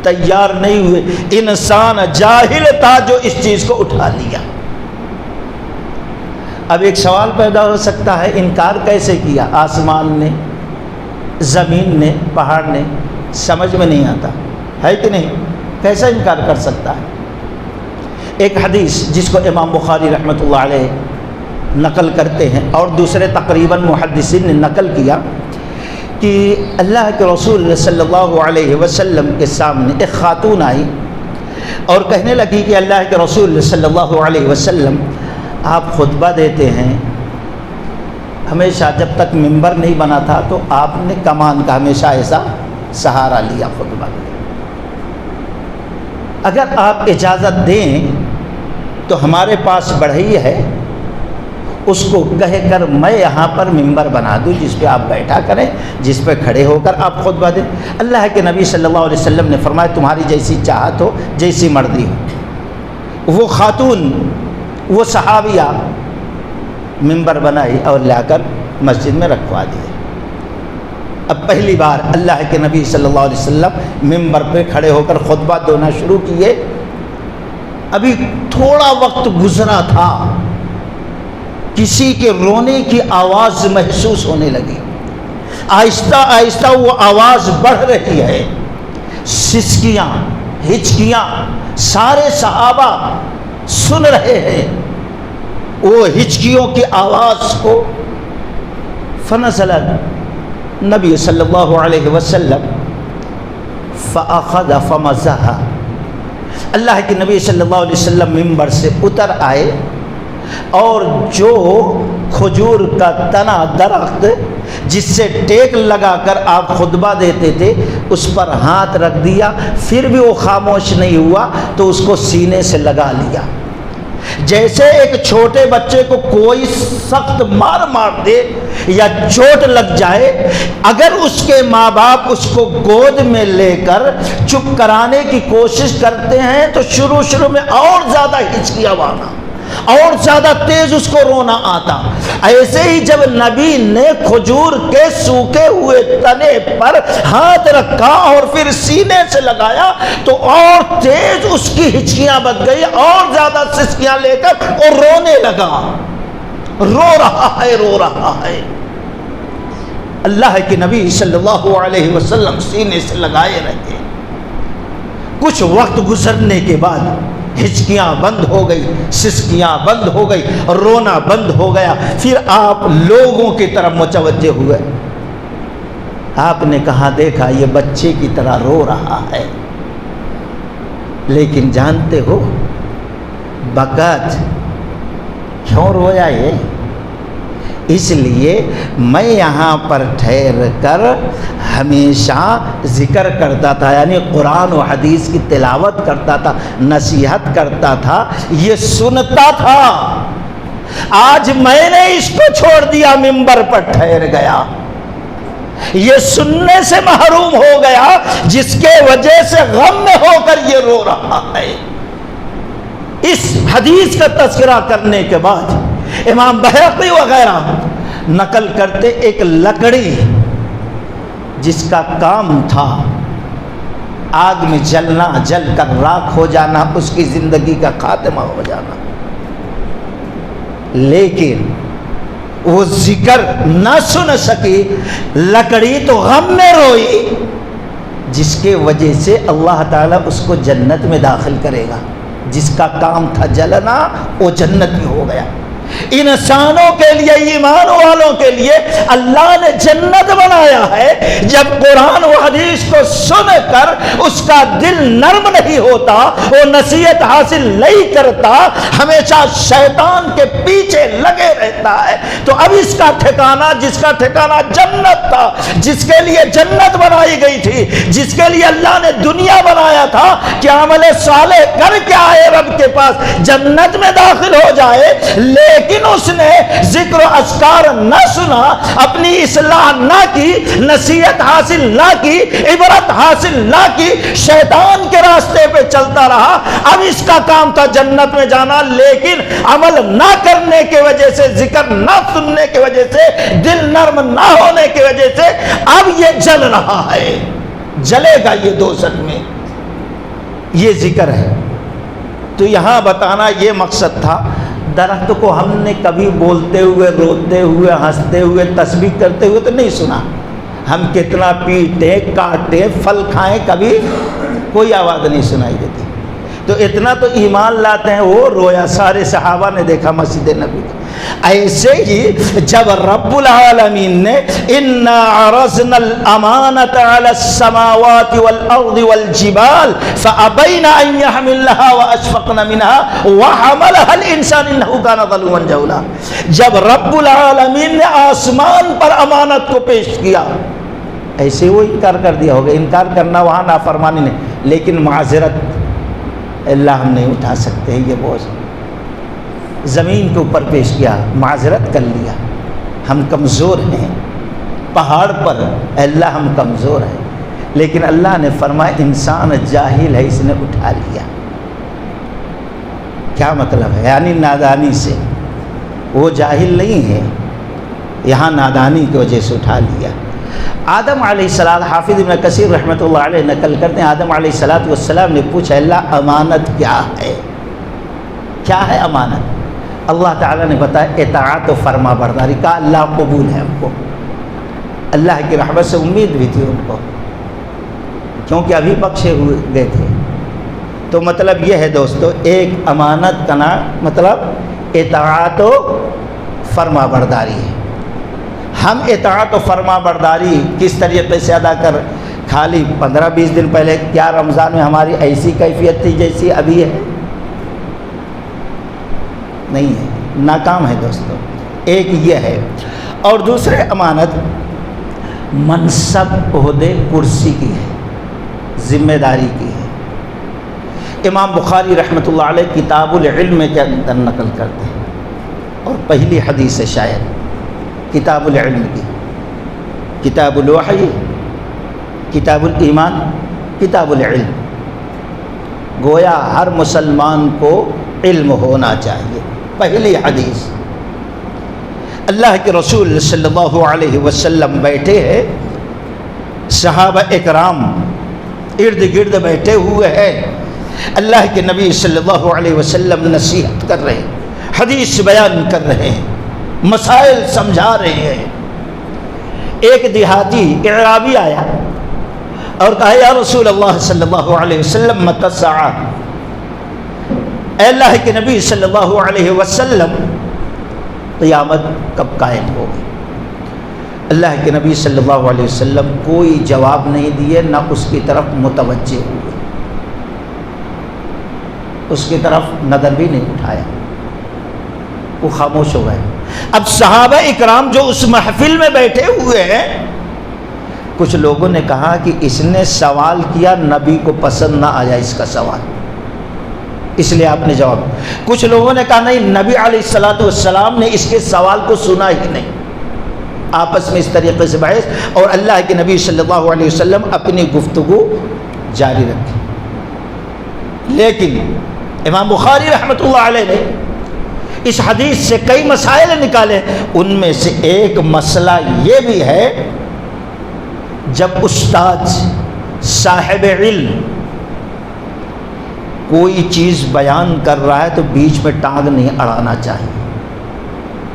Speaker 1: تیار نہیں ہوئے۔ انسان جاہل تھا جو اس چیز کو اٹھا لیا۔ اب ایک سوال پیدا ہو سکتا ہے، انکار کیسے کیا؟ آسمان نے، زمین نے، پہاڑ نے؟ سمجھ میں نہیں آتا ہے کہ نہیں، کیسا انکار کر سکتا ہے؟ ایک حدیث جس کو امام بخاری رحمۃ اللہ علیہ نقل کرتے ہیں اور دوسرے تقریباً محدثین نے نقل کیا کہ اللہ کے رسول صلی اللہ علیہ وسلم کے سامنے ایک خاتون آئی اور کہنے لگی کہ اللہ کے رسول صلی اللہ علیہ وسلم آپ خطبہ دیتے ہیں، ہمیشہ جب تک ممبر نہیں بنا تھا تو آپ نے کمان کا ہمیشہ ایسا سہارا لیا خطبہ۔ اگر آپ اجازت دیں تو ہمارے پاس بڑھئی ہے، اس کو کہہ کر میں یہاں پر ممبر بنا دوں جس پہ آپ بیٹھا کریں، جس پہ کھڑے ہو کر آپ خطبہ دیں۔ اللہ کے نبی صلی اللہ علیہ وسلم نے فرمایا تمہاری جیسی چاہت ہو، جیسی مرضی ہو۔ وہ خاتون، وہ صحابیہ ممبر بنائی اور لا کر مسجد میں رکھوا دیا۔ اب پہلی بار اللہ کے نبی صلی اللہ علیہ وسلم ممبر پہ کھڑے ہو کر خطبہ دینا شروع کیے۔ ابھی تھوڑا وقت گزرا تھا، کسی کے رونے کی آواز محسوس ہونے لگی، آہستہ آہستہ وہ آواز بڑھ رہی ہے، سسکیاں، ہچکیاں، سارے صحابہ سن رہے ہیں وہ ہچکیوں کی آواز کو۔ فنزل نبی صلی اللہ علیہ وسلم فأخذ فمزح، اللہ کے نبی صلی اللہ علیہ وسلم ممبر سے اتر آئے اور جو کھجور کا تنا درخت جس سے ٹیک لگا کر آپ خطبہ دیتے تھے اس پر ہاتھ رکھ دیا، پھر بھی وہ خاموش نہیں ہوا تو اس کو سینے سے لگا لیا۔ جیسے ایک چھوٹے بچے کو کوئی سخت مار دے یا چوٹ لگ جائے، اگر اس کے ماں باپ اس کو گود میں لے کر چپ کرانے کی کوشش کرتے ہیں تو شروع میں اور زیادہ ہچکیاں آنا، اور زیادہ تیز اس کو رونا آتا۔ ایسے ہی جب نبی نے کھجور کے سوکھے ہوئے تنے پر ہاتھ رکھا اور پھر سینے سے لگایا تو اور تیز اس کی ہچکیاں بچ گئی، اور زیادہ سسکیاں لے کر اور رونے لگا، رو رہا ہے۔ اللہ کے نبی صلی اللہ علیہ وسلم سینے سے لگائے رہے. کچھ وقت گزرنے کے بعد ہچکیاں بند ہو گئی، سسکیاں بند ہو گئی، رونا بند ہو گیا. پھر آپ لوگوں کی طرف متوجہ ہوئے. آپ نے کہا دیکھا یہ بچے کی طرح رو رہا ہے، لیکن جانتے ہو بقت کیوں رویا یہ؟ اس لیے میں یہاں پر ٹھہر کر ہمیشہ ذکر کرتا تھا، یعنی قرآن و حدیث کی تلاوت کرتا تھا، نصیحت کرتا تھا، یہ سنتا تھا. آج میں نے اس کو چھوڑ دیا، منبر پر ٹھہر گیا، یہ سننے سے محروم ہو گیا، جس کے وجہ سے غم میں ہو کر یہ رو رہا ہے. اس حدیث کا تذکرہ کرنے کے بعد امام بہقی وغیرہ نقل کرتے ایک لکڑی جس کا کام تھا آگ میں جلنا، جل کر راکھ ہو جانا، اس کی زندگی کا خاتمہ ہو جانا، لیکن وہ ذکر نہ سن سکی. لکڑی تو غم میں روئی، جس کے وجہ سے اللہ تعالیٰ اس کو جنت میں داخل کرے گا. جس کا کام تھا جلنا وہ جنتی ہو گیا. انسانوں کے لیے، ایمان والوں کے لیے اللہ نے جنت بنایا ہے. جب قرآن و حدیث کو سن کر اس کا دل نرم نہیں ہوتا، وہ نصیحت حاصل نہیں کرتا، ہمیشہ شیطان کے پیچھے لگے رہتا ہے، تو اب اس کا ٹھکانہ، جس کا ٹھکانہ جنت تھا، جس کے لیے جنت بنائی گئی تھی، جس کے لیے اللہ نے دنیا بنایا تھا کہ عمل صالح کر کے آئے رب کے پاس جنت میں داخل ہو جائے، لیکن اس نے ذکر و اذکار نہ سنا، اپنی اصلاح نہ کی، نصیحت حاصل نہ کی، عبرت حاصل نہ کی، شیطان کے راستے پہ چلتا رہا. اب اس کا کام تھا جنت میں جانا، لیکن عمل نہ کرنے کی وجہ سے، ذکر نہ سننے کی وجہ سے، دل نرم نہ ہونے کی وجہ سے اب یہ جل رہا ہے، جلے گا یہ دوزخ میں. یہ ذکر ہے. تو یہاں بتانا یہ مقصد تھا. درخت کو ہم نے کبھی بولتے ہوئے، روتے ہوئے، ہنستے ہوئے، تسبیح کرتے ہوئے تو نہیں سنا. ہم کتنا پیٹیں، کاٹیں، پھل کھائیں، کبھی کوئی آواز نہیں سنائی دیتی. تو اتنا تو ایمان لاتے ہیں. وہ رویا، سارے صحابہ نے دیکھا مسجد نبی. ایسے ہی جب رب العالمین نے اِنَّا عَرَضْنَا الْأَمَانَةَ عَلَى السَّمَاوَاتِ وَالْأَرْضِ وَالْجِبَالِ فَأَبَيْنَ أَن يَحْمِلْنَهَا وَأَشْفَقْنَ مِنْهَا وَحَمَلَهَا الْإِنسَانُ إِنَّهُ كَانَ ظَلُومًا جَهُولًا. جب رب العالمین نے آسمان پر امانت کو پیش کیا، ایسے وہ انکار کر دیا ہوگا. انکار کرنا وہاں نافرمانی نہیں، لیکن معذرت اللہ ہم نہیں اٹھا سکتے ہیں یہ بوجھ. زمین کے اوپر پیش کیا، معذرت کر لیا، ہم کمزور ہیں. پہاڑ پر اللہ ہم کمزور ہیں، لیکن اللہ نے فرمایا انسان جاہل ہے، اس نے اٹھا لیا. کیا مطلب ہے؟ یعنی نادانی سے. وہ جاہل نہیں ہے، یہاں نادانی کی وجہ سے اٹھا لیا. آدم علیہ السلام، حافظ ابن کثیر رحمۃ اللہ علیہ نقل کرتے ہیں، آدم علیہ السلام نے پوچھا اللہ امانت کیا ہے؟ کیا ہے امانت؟ اللہ تعالیٰ نے بتایا اطاعت و فرما برداری. کا اللہ قبول ہے ہم کو. اللہ کی رحمت سے امید بھی تھی ان کو، کیونکہ ابھی بخشے ہوئے گئے تھے. تو مطلب یہ ہے دوستو، ایک امانت کا نام مطلب اطاعت و فرما برداری ہے. ہم اطاعت و فرما برداری کس طریقے سے ادا کر، خالی 15-20 دن پہلے کیا رمضان میں ہماری ایسی کیفیت تھی جیسی ابھی ہے؟ نہیں ہے، ناکام ہے دوستو. ایک یہ ہے. اور دوسرے امانت منصب، عہدے، کرسی کی ہے، ذمہ داری کی ہے. امام بخاری رحمۃ اللہ علیہ کتاب العلم کے اندر نقل کرتے ہیں، اور پہلی حدیث ہے شاید کتاب العلم کی. کتاب الوحی، کتاب الایمان، کتاب العلم. گویا ہر مسلمان کو علم ہونا چاہیے. پہلی حدیث، اللہ کے رسول صلی اللہ علیہ وسلم بیٹھے ہیں، صحابہ اکرام ارد گرد بیٹھے ہوئے ہیں. اللہ کے نبی صلی اللہ علیہ وسلم نصیحت کر رہے ہیں، حدیث بیان کر رہے ہیں، مسائل سمجھا رہے ہیں. ایک دیہاتی اعرابی آیا اور کہا یا رسول اللہ صلی اللہ علیہ وسلم متی الساعہ، اے اللہ کے نبی صلی اللہ علیہ وسلم قیامت کب قائم ہوگی؟ اللہ کے نبی صلی اللہ علیہ وسلم کوئی جواب نہیں دیے، نہ اس کی طرف متوجہ ہوئے، اس کی طرف نظر بھی نہیں اٹھایا، وہ خاموش ہو گئے۔ اب صحابہ اکرام جو اس محفل میں بیٹھے ہوئے ہیں، کچھ لوگوں نے کہا کہ اس نے سوال کیا، نبی کو پسند نہ آیا اس کا سوال، اس لیے آپ نے جواب۔ کچھ لوگوں نے کہا نہیں، نبی علیہ الصلوۃ والسلام نے اس کے سوال کو سنا ہی نہیں۔ آپس میں اس طریقے سے بحث، اور اللہ کے نبی صلی اللہ علیہ وسلم اپنی گفتگو جاری رکھی۔ لیکن امام بخاری رحمۃ اللہ علیہ نے اس حدیث سے کئی مسائل نکالے، ان میں سے ایک مسئلہ یہ بھی ہے، جب استاد صاحب علم کوئی چیز بیان کر رہا ہے تو بیچ میں ٹانگ نہیں اڑانا چاہیے۔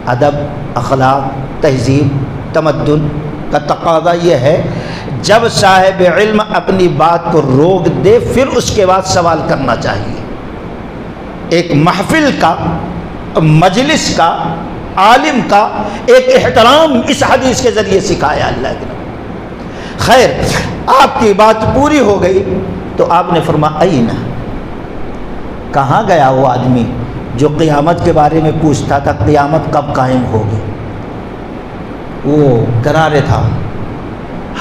Speaker 1: ادب، اخلاق، تہذیب، تمدن کا تقاضا یہ ہے جب صاحب علم اپنی بات کو روک دے پھر اس کے بعد سوال کرنا چاہیے۔ ایک محفل کا، مجلس کا، عالم کا ایک احترام اس حدیث کے ذریعے سکھایا اللہ کے نبی۔ خیر، آپ کی بات پوری ہو گئی تو آپ نے فرمایا اینا، کہاں گیا وہ آدمی جو قیامت کے بارے میں پوچھتا تھا قیامت کب قائم ہوگی؟ وہ کنارے تھا۔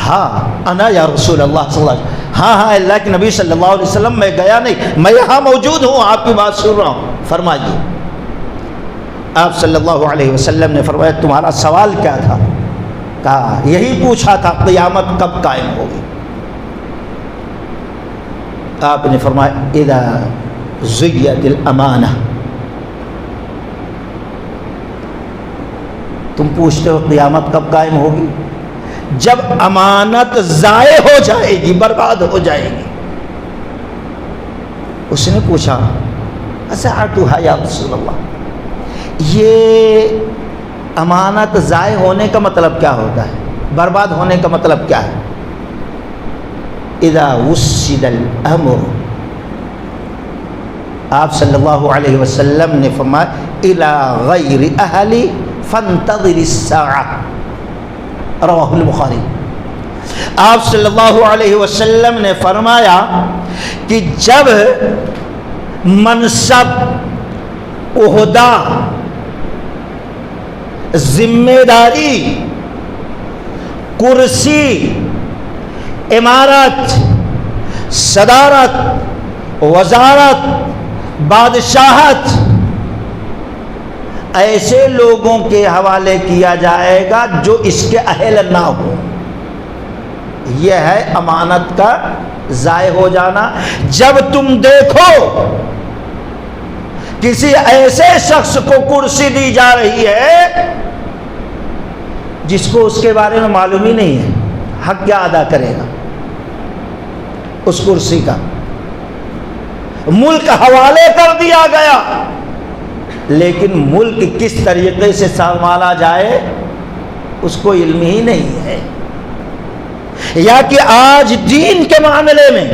Speaker 1: ہاں انا یا رسول اللہ صلی اللہ علیہ وسلم، ہاں اللہ کے نبی صلی اللہ علیہ وسلم، میں گیا نہیں، میں یہاں موجود ہوں، آپ کی بات سن رہا ہوں، فرمائیے۔ آپ صلی اللہ علیہ وسلم نے فرمایا تمہارا سوال کیا تھا؟ کہا یہی پوچھا تھا قیامت کب قائم ہوگی۔ آپ نے فرمایا اذا زیت الامانہ، تم پوچھتے ہو قیامت کب قائم ہوگی؟ جب امانت ضائع ہو جائے گی، برباد ہو جائے گی۔ اس نے پوچھا اساعتها یا رسول اللہ، یہ امانت ضائع ہونے کا مطلب کیا ہوتا ہے؟ برباد ہونے کا مطلب کیا ہے؟ اذا وسد الامر، آپ صلی اللہ علیہ وسلم نے فرمایا الی غیر اہلی فانتظر الساعہ، رواہ البخاری۔ آپ صلی اللہ علیہ وسلم نے فرمایا کہ جب منصب، عہدہ، ذمہ داری، کرسی، امارت، صدارت، وزارت، بادشاہت ایسے لوگوں کے حوالے کیا جائے گا جو اس کے اہل نہ ہو، یہ ہے امانت کا ضائع ہو جانا۔ جب تم دیکھو کسی ایسے شخص کو کرسی دی جا رہی ہے جس کو اس کے بارے میں معلوم ہی نہیں ہے، حق کیا ادا کرے گا اس کرسی کا، ملک حوالے کر دیا گیا، لیکن ملک کس طریقے سے سنبھالا جائے اس کو علم ہی نہیں ہے۔ یا کہ آج دین کے معاملے میں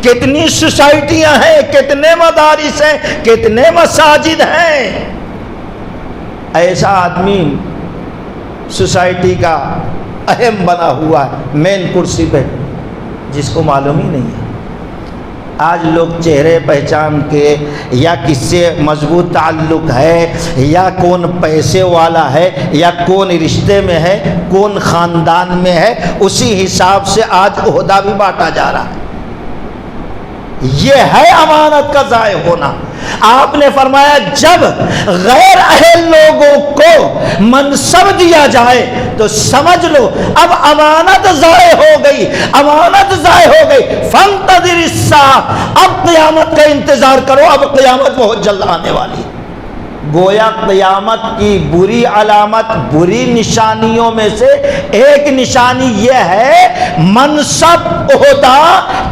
Speaker 1: کتنی سوسائٹیاں ہیں، کتنے مدارس ہیں، کتنے مساجد ہیں، ایسا آدمی سوسائٹی کا اہم بنا ہوا ہے مین کرسی پہ، جس کو معلوم ہی نہیں ہے۔ آج لوگ چہرے پہچان کے، یا کس سے مضبوط تعلق ہے، یا کون پیسے والا ہے، یا کون رشتے میں ہے، کون خاندان میں ہے، اسی حساب سے آج عہدہ بھی بانٹا جا رہا ہے۔ یہ ہے امانت کا ضائع ہونا۔ آپ نے فرمایا جب غیر اہل لوگوں کو منصب دیا جائے تو سمجھ لو اب امانت ضائع ہو گئی، امانت ضائع ہو گئی، فانتظر الساعہ، اب قیامت کا انتظار کرو، اب قیامت بہت جلد آنے والی ہے۔ گویا قیامت کی بری علامت، بری نشانیوں میں سے ایک نشانی یہ ہے منصب، عہدہ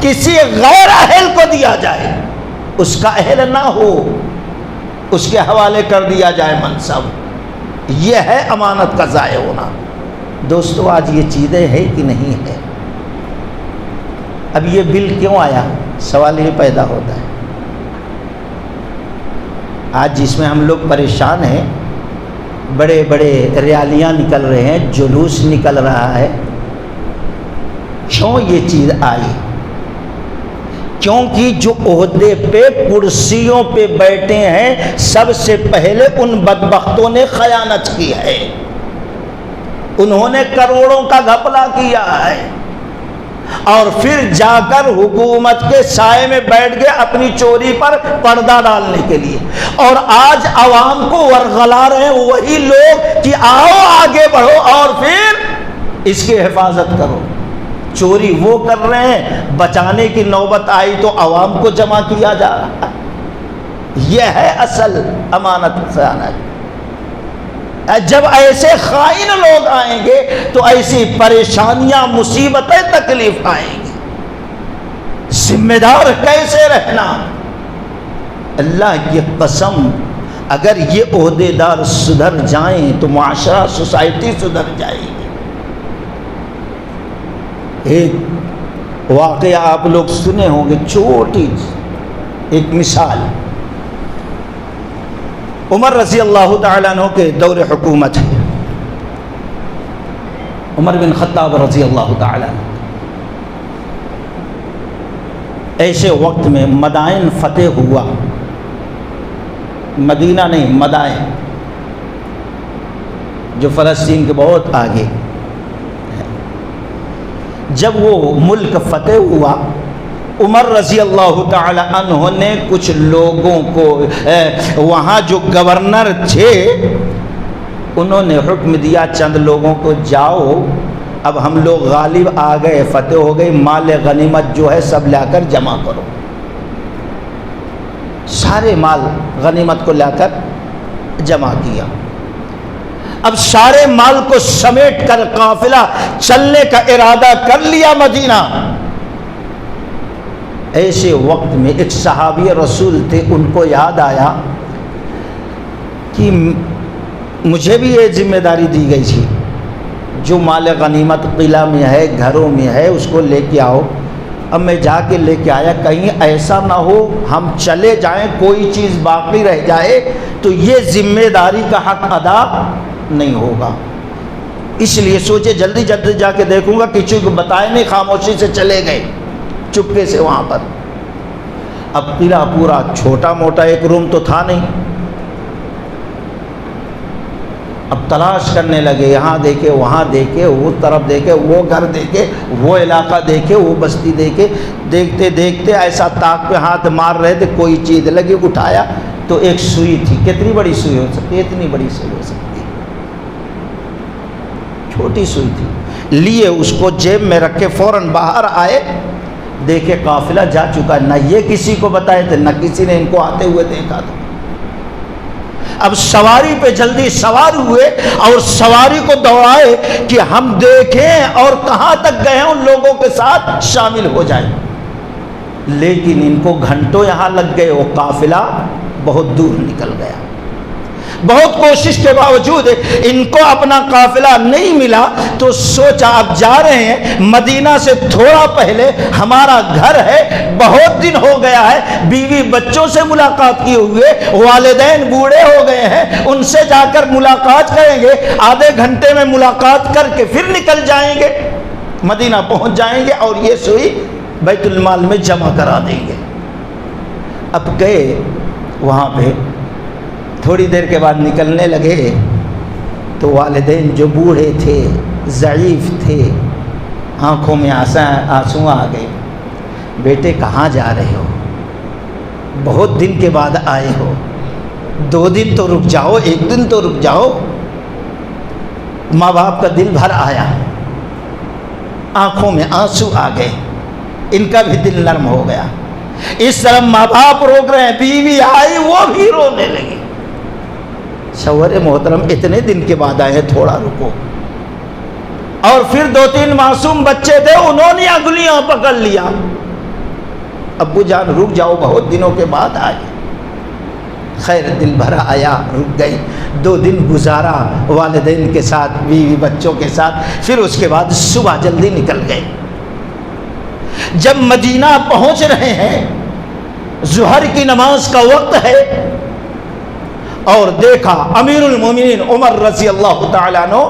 Speaker 1: کسی غیر اہل کو دیا جائے، اس کا اہل نہ ہو، اس کے حوالے کر دیا جائے منصب۔ یہ ہے امانت کا ضائع ہونا۔ دوستو آج یہ چیزیں ہیں کہ نہیں ہے؟ اب یہ بل کیوں آیا؟ سوال یہ پیدا ہوتا ہے۔ آج جس میں ہم لوگ پریشان ہیں، بڑے بڑے ریالیاں نکل رہے ہیں، جلوس نکل رہا ہے، کیوں یہ چیز آئی؟ کیونکہ جو عہدے پہ کرسیوں پہ بیٹھے ہیں سب سے پہلے ان بدبختوں نے خیانت کی ہے، انہوں نے کروڑوں کا گھپلا کیا ہے، اور پھر جا کر حکومت کے سائے میں بیٹھ گئے اپنی چوری پر پردہ ڈالنے کے لیے، اور آج عوام کو ورغلا رہے ہیں وہی لوگ کہ آؤ آگے بڑھو اور پھر اس کی حفاظت کرو۔ چوری وہ کر رہے ہیں، بچانے کی نوبت آئی تو عوام کو جمع کیا جا رہا ہے۔ یہ ہے اصل امانت خیانت۔ جب ایسے خائن لوگ آئیں گے تو ایسی پریشانیاں، مصیبتیں، تکلیف آئیں گی۔ ذمہ دار کیسے رہنا؟ اللہ کی قسم، اگر یہ عہدے دار سدھر جائیں تو معاشرہ، سوسائٹی سدھر جائے گی۔ ایک واقعہ آپ لوگ سنے ہوں گے، چھوٹی ایک مثال۔ عمر رضی اللہ تعالیٰ عنہ کے دور حکومت ہے، عمر بن خطاب رضی اللہ تعالیٰ عنہ، ایسے وقت میں مدائن فتح ہوا، مدینہ نہیں، مدائن جو فلسطین کے بہت آگے۔ جب وہ ملک فتح ہوا، عمر رضی اللہ تعالی عنہ نے کچھ لوگوں کو، وہاں جو گورنر تھے انہوں نے حکم دیا چند لوگوں کو، جاؤ اب ہم لوگ غالب آ گئے، فتح ہو گئی، مال غنیمت جو ہے سب لا کر جمع کرو۔ سارے مال غنیمت کو لا کر جمع کیا۔ اب سارے مال کو سمیٹ کر قافلہ چلنے کا ارادہ کر لیا مدینہ۔ ایسے وقت میں ایک صحابی رسول تھے، ان کو یاد آیا کہ مجھے بھی یہ ذمہ داری دی گئی تھی، جو مال غنیمت قلعہ میں ہے، گھروں میں ہے، اس کو لے کے آؤ۔ اب میں جا کے لے کے آیا، کہیں ایسا نہ ہو ہم چلے جائیں کوئی چیز باقی رہ جائے تو یہ ذمہ داری کا حق ادا نہیں ہوگا، اس لیے سوچے جلدی جلدی جا کے دیکھوں گا، کسی کو بتائے نہیں، خاموشی سے چلے گئے چپکے سے وہاں پر۔ اب قلعہ پورا چھوٹا موٹا ایک روم تو تھا نہیں، اب تلاش کرنے لگے، یہاں دیکھے، وہاں دیکھے، وہ طرف دیکھے، وہ گھر دیکھے، وہ علاقہ دیکھے، وہ بستی دیکھے، دیکھتے دیکھتے ایسا تاک پہ ہاتھ مار رہے تھے، کوئی چیز لگی، اٹھایا تو ایک سوئی تھی۔ کتنی بڑی سوئی ہو سکتی ہے؟ اتنی بڑی سوئی ہو سکتی ہے، چھوٹی سوئی تھی۔ لیے اس کو جیب میں رکھے، فوراً باہر آئے، دیکھے قافلہ جا چکا، نہ یہ کسی کو بتائے تھے، نہ کسی نے ان کو آتے ہوئے دیکھا تھا۔ اب سواری پہ جلدی سوار ہوئے اور سواری کو دوڑائے کہ ہم دیکھیں اور کہاں تک گئے ہیں، ان لوگوں کے ساتھ شامل ہو جائیں۔ لیکن ان کو گھنٹوں یہاں لگ گئے، وہ قافلہ بہت دور نکل گیا۔ بہت کوشش کے باوجود ان کو اپنا قافلہ نہیں ملا، تو سوچا اب جا رہے ہیں، مدینہ سے تھوڑا پہلے ہمارا گھر ہے، بہت دن ہو گیا ہے، بیوی بچوں سے ملاقات کیے ہوئے، والدین بوڑھے ہو گئے ہیں، ان سے جا کر ملاقات کریں گے، آدھے گھنٹے میں ملاقات کر کے پھر نکل جائیں گے، مدینہ پہنچ جائیں گے اور یہ سوئی بیت المال میں جمع کرا دیں گے۔ اب گئے وہاں پہ، تھوڑی دیر کے بعد نکلنے لگے تو والدین جو بوڑھے تھے، ضعیف تھے، آنکھوں میں آنسو آ گئے۔ بیٹے کہاں جا رہے ہو؟ بہت دن کے بعد آئے ہو، 2 دن تو رک جاؤ، 1 دن تو رک جاؤ۔ ماں باپ کا دل بھر آیا، آنکھوں میں آنسو آ گئے، ان کا بھی دل نرم ہو گیا۔ اس طرح ماں باپ روک رہے ہیں، بیوی آئی وہ بھی رونے لگی۔ شوہر محترم اتنے دن کے بعد آئے، تھوڑا رکو۔ اور پھر 2-3 معصوم بچے تھے، انہوں نے انگلیاں پکڑ لیا، ابو جان رک جاؤ، بہت دنوں کے بعد آئے۔ خیر دل بھر آیا، رک گئے، 2 دن گزارا والدین کے ساتھ، بیوی بچوں کے ساتھ، پھر اس کے بعد صبح جلدی نکل گئے۔ جب مدینہ پہنچ رہے ہیں، ظہر کی نماز کا وقت ہے، اور دیکھا امیر المومنین عمر رضی اللہ تعالیٰ عنہ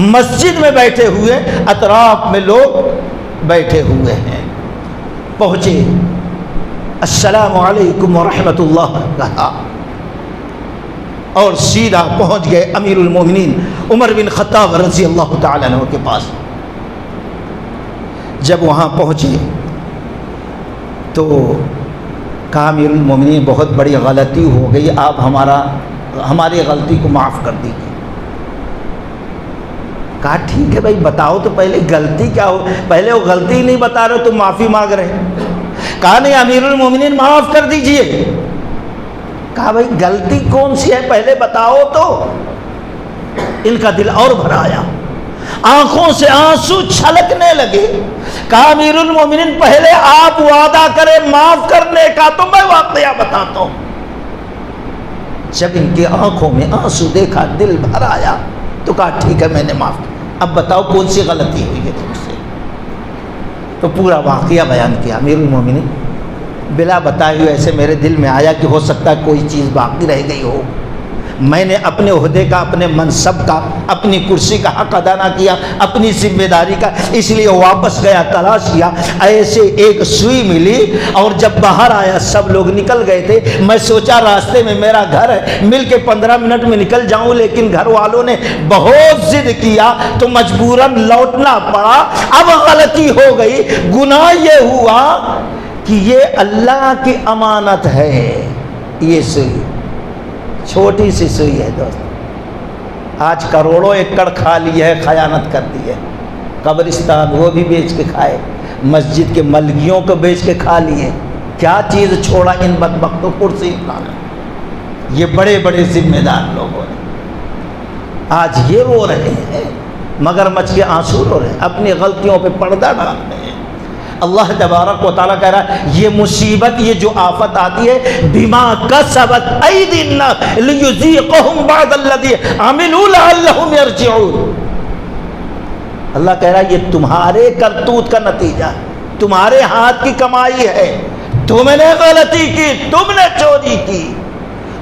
Speaker 1: مسجد میں بیٹھے ہوئے، اطراف میں لوگ بیٹھے ہوئے ہیں۔ پہنچے، السلام علیکم ورحمۃ اللہ کہا، اور سیدھا پہنچ گئے امیر المومنین عمر بن خطاب رضی اللہ تعالیٰ عنہ کے پاس۔ جب وہاں پہنچے تو کہا امیر المومنین بہت بڑی غلطی ہو گئی، آپ ہماری غلطی کو معاف کر دیجیے۔ کہا ٹھیک ہے بھائی بتاؤ تو پہلے غلطی کیا ہو، پہلے وہ غلطی ہی نہیں بتا رہے تو معافی مانگ رہے۔ کہا نہیں امیر المومنین معاف کر دیجیے۔ کہا بھائی غلطی کون سی ہے پہلے بتاؤ تو۔ ان کا دل اور بھر آیا، آنکھوں سے آنسو چھلکنے لگے۔ کہا امیر المومنین پہلے آپ وعدہ کریں معاف کرنے کا تو میں واقعہ بتاتا ہوں۔ جب ان کی آنکھوں میں آنسو دیکھا دل بھر آیا تو کہا ٹھیک ہے میں نے معاف کیا، اب بتاؤ کون سی غلطی ہوئی ہے تم سے۔ تو پورا واقعہ بیان کیا۔ امیر المومنین بلا بتائے ہوئے ایسے میرے دل میں آیا کہ ہو سکتا ہے کوئی چیز باقی رہ گئی ہو، میں نے اپنے عہدے کا، اپنے منصب کا، اپنی کرسی کا حق ادا نہ کیا، اپنی ذمہ داری کا، اس لیے واپس گیا، تلاش کیا، ایسے ایک سوئی ملی، اور جب باہر آیا سب لوگ نکل گئے تھے، میں سوچا راستے میں میرا گھر ہے، مل کے 15 منٹ میں نکل جاؤں، لیکن گھر والوں نے بہت ضد کیا تو مجبوراً لوٹنا پڑا۔ اب غلطی ہو گئی، گناہ یہ ہوا کہ یہ اللہ کی امانت ہے، یہ سوئی چھوٹی سی سوئی ہے دوست، آج کروڑوں ایکڑ کھا لی ہے، خیانت کر دی ہے، قبرستان وہ بھی بیچ کے کھائے، مسجد کے ملگیوں کو بیچ کے کھا لیے، کیا چیز چھوڑا ان بدبختوں، کرسی کھانا۔ یہ بڑے بڑے ذمہ دار لوگوں نے آج یہ رو رہے ہیں، مگرمچھ کے آنسو رو رہے ہیں، اپنی غلطیوں پہ پردہ ڈال رہے ہیں۔ اللہ تبارک و تعالیٰ کہہ رہا ہے یہ مصیبت، یہ جو آفت آتی ہے، بما کسبت ایدی الناس لیذیقہم بعض الذی عملوا لعلہم یرجعون۔ اللہ کہہ رہا ہے یہ تمہارے کرتوت کا نتیجہ ہے، تمہارے ہاتھ کی کمائی ہے، تم نے غلطی کی، تم نے چوری کی،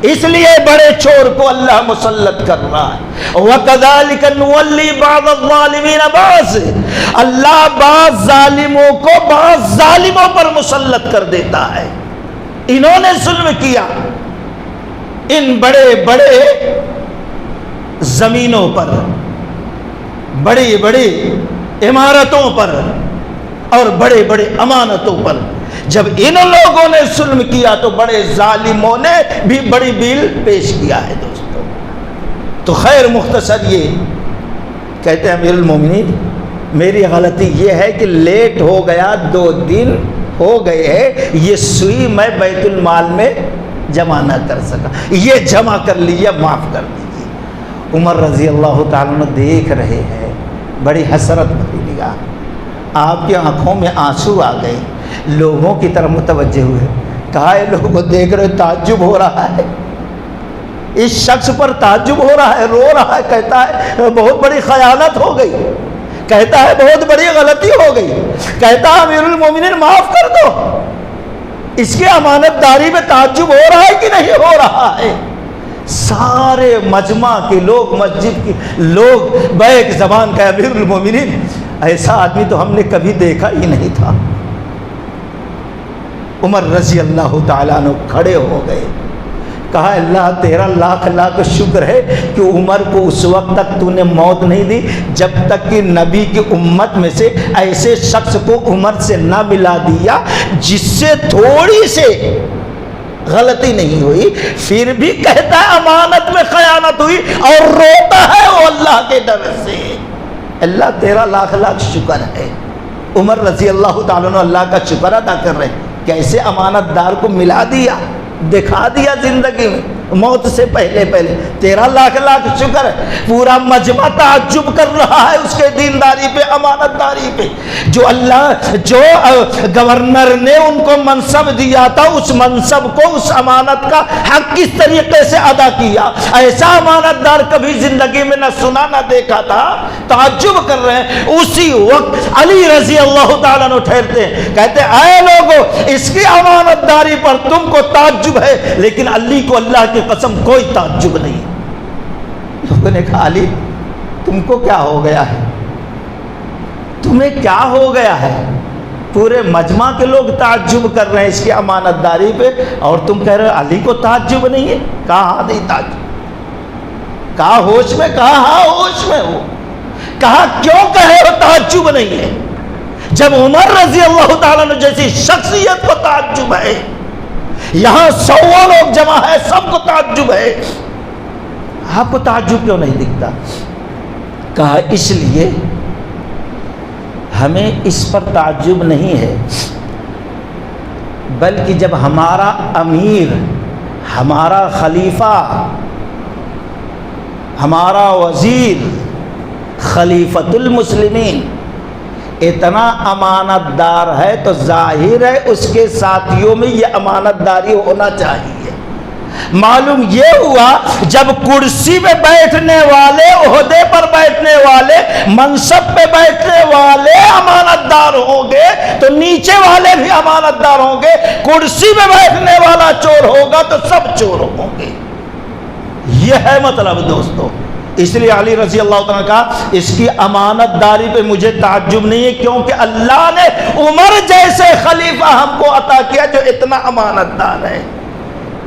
Speaker 1: اس لیے بڑے چور کو اللہ مسلط کر رہا ہے۔ وَكَذَلِكَ نُوَلِّي بَعْضَ الظَّالِمِينَ بَعْض، اللہ بعض ظالموں کو بعض ظالموں پر مسلط کر دیتا ہے۔ انہوں نے ظلم کیا، ان بڑے بڑے زمینوں پر، بڑی بڑی عمارتوں پر اور بڑے بڑے امانتوں پر، جب ان لوگوں نے ظلم کیا تو بڑے ظالموں نے بھی بڑی بل پیش کیا ہے دوستو۔ تو خیر مختصر یہ کہتے ہیں امیر المومنین میری غلطی یہ ہے کہ لیٹ ہو گیا، 2 دن ہو گئے ہیں، یہ سوئی میں بیت المال میں جمع نہ کر سکا، یہ جمع کر لیا، معاف کر دیجیے۔ عمر رضی اللہ تعالیٰ عنہ دیکھ رہے ہیں، بڑی حسرت بھری نگاہ، آپ کی آنکھوں میں آنسو آ گئے، لوگوں کی طرف متوجہ ہوئے، کہا ہے لوگوں دیکھ رہے، تعجب ہو رہا ہے، اس شخص پر تعجب ہو رہا ہے، رو رہا ہے، کہتا ہے بہت بڑی خیانت ہو گئی، کہتا ہے بہت بڑی غلطی ہو گئی، کہتا ہے امیر المومنین معاف کر دو۔ اس کی امانت داری میں تعجب ہو رہا ہے کہ نہیں ہو رہا ہے؟ سارے مجمع کے لوگ، مسجد کے لوگ بیک زبان کا امیر المومنین ایسا آدمی تو ہم نے کبھی دیکھا ہی نہیں تھا۔ عمر رضی اللہ تعالیٰ عنہ کھڑے ہو گئے، کہا اللہ تیرا لاکھ لاکھ شکر ہے کہ عمر کو اس وقت تک تو نے موت نہیں دی جب تک کہ نبی کی امت میں سے ایسے شخص کو عمر سے نہ ملا دیا جس سے تھوڑی سے غلطی نہیں ہوئی، پھر بھی کہتا ہے امانت میں خیانت ہوئی، اور روتا ہے وہ اللہ کے ڈر سے۔ اللہ تیرا لاکھ لاکھ شکر ہے۔ عمر رضی اللہ تعالیٰ عنہ اللہ کا شکر ادا کر رہے ہیں، کیسے امانت دار کو ملا دیا، دکھا دیا زندگی میں۔ موت سے پہلے پہلے. تیرا لاکھ لاکھ شکر ہے, پورا مجمع تعجب کر رہا ہے اس کے دینداری پہ, امانت داری پہ. جو گورنر نے ان کو منصب دیا تھا, اس منصب کو, اس امانت کا حق کس طریقے سے ادا کیا. ایسا امانت دار کبھی زندگی میں نہ سنا نہ دیکھا تھا. تعجب کر رہے ہیں. اسی وقت علی رضی اللہ تعالیٰ عنہ ٹھہرتے ہیں, کہتے ہیں اے لوگو, اس کی امانت داری پر تم کو تعجب ہے, لیکن علی کو اللہ کی قسم کوئی تعجب نہیں. لوگوں نے کہا علی تم کو کیا ہو گیا ہے, تمہیں کیا ہو گیا ہے؟ پورے مجمع کے لوگ تعجب کر رہے ہیں اس کی امانت داری پہ, اور تم کہہ رہے علی کو تعجب نہیں ہے. کہا ہاں نہیں تعجب. کہا ہوش میں؟ کہا ہاں ہوش میں ہو. کہا کیوں کہے ہو تعجب نہیں ہے, جب عمر رضی اللہ تعالیٰ نے جیسی شخصیت کو تعجب ہے, یہاں 100 لوگ جمع ہے, سب کو تعجب ہے, آپ کو تعجب کیوں نہیں دکھتا؟ کہا اس لیے ہمیں اس پر تعجب نہیں ہے, بلکہ جب ہمارا امیر, ہمارا خلیفہ, ہمارا وزیر, خلیفۃ المسلمین اتنا امانت دار ہے تو ظاہر ہے اس کے ساتھیوں میں یہ امانت داری ہونا چاہیے. معلوم یہ ہوا جب کرسی پہ بیٹھنے والے, عہدے پر بیٹھنے والے, منصب پہ بیٹھنے والے امانت دار ہوں گے تو نیچے والے بھی امانت دار ہوں گے. کرسی پہ بیٹھنے والا چور ہوگا تو سب چور ہوں گے. یہ ہے مطلب دوستو. اس لیے علی رضی اللہ تعالیٰ نے کہا اس کی امانت داری پہ مجھے تعجب نہیں ہے, کیونکہ اللہ نے عمر جیسے خلیفہ ہم کو عطا کیا جو اتنا امانت دار ہے.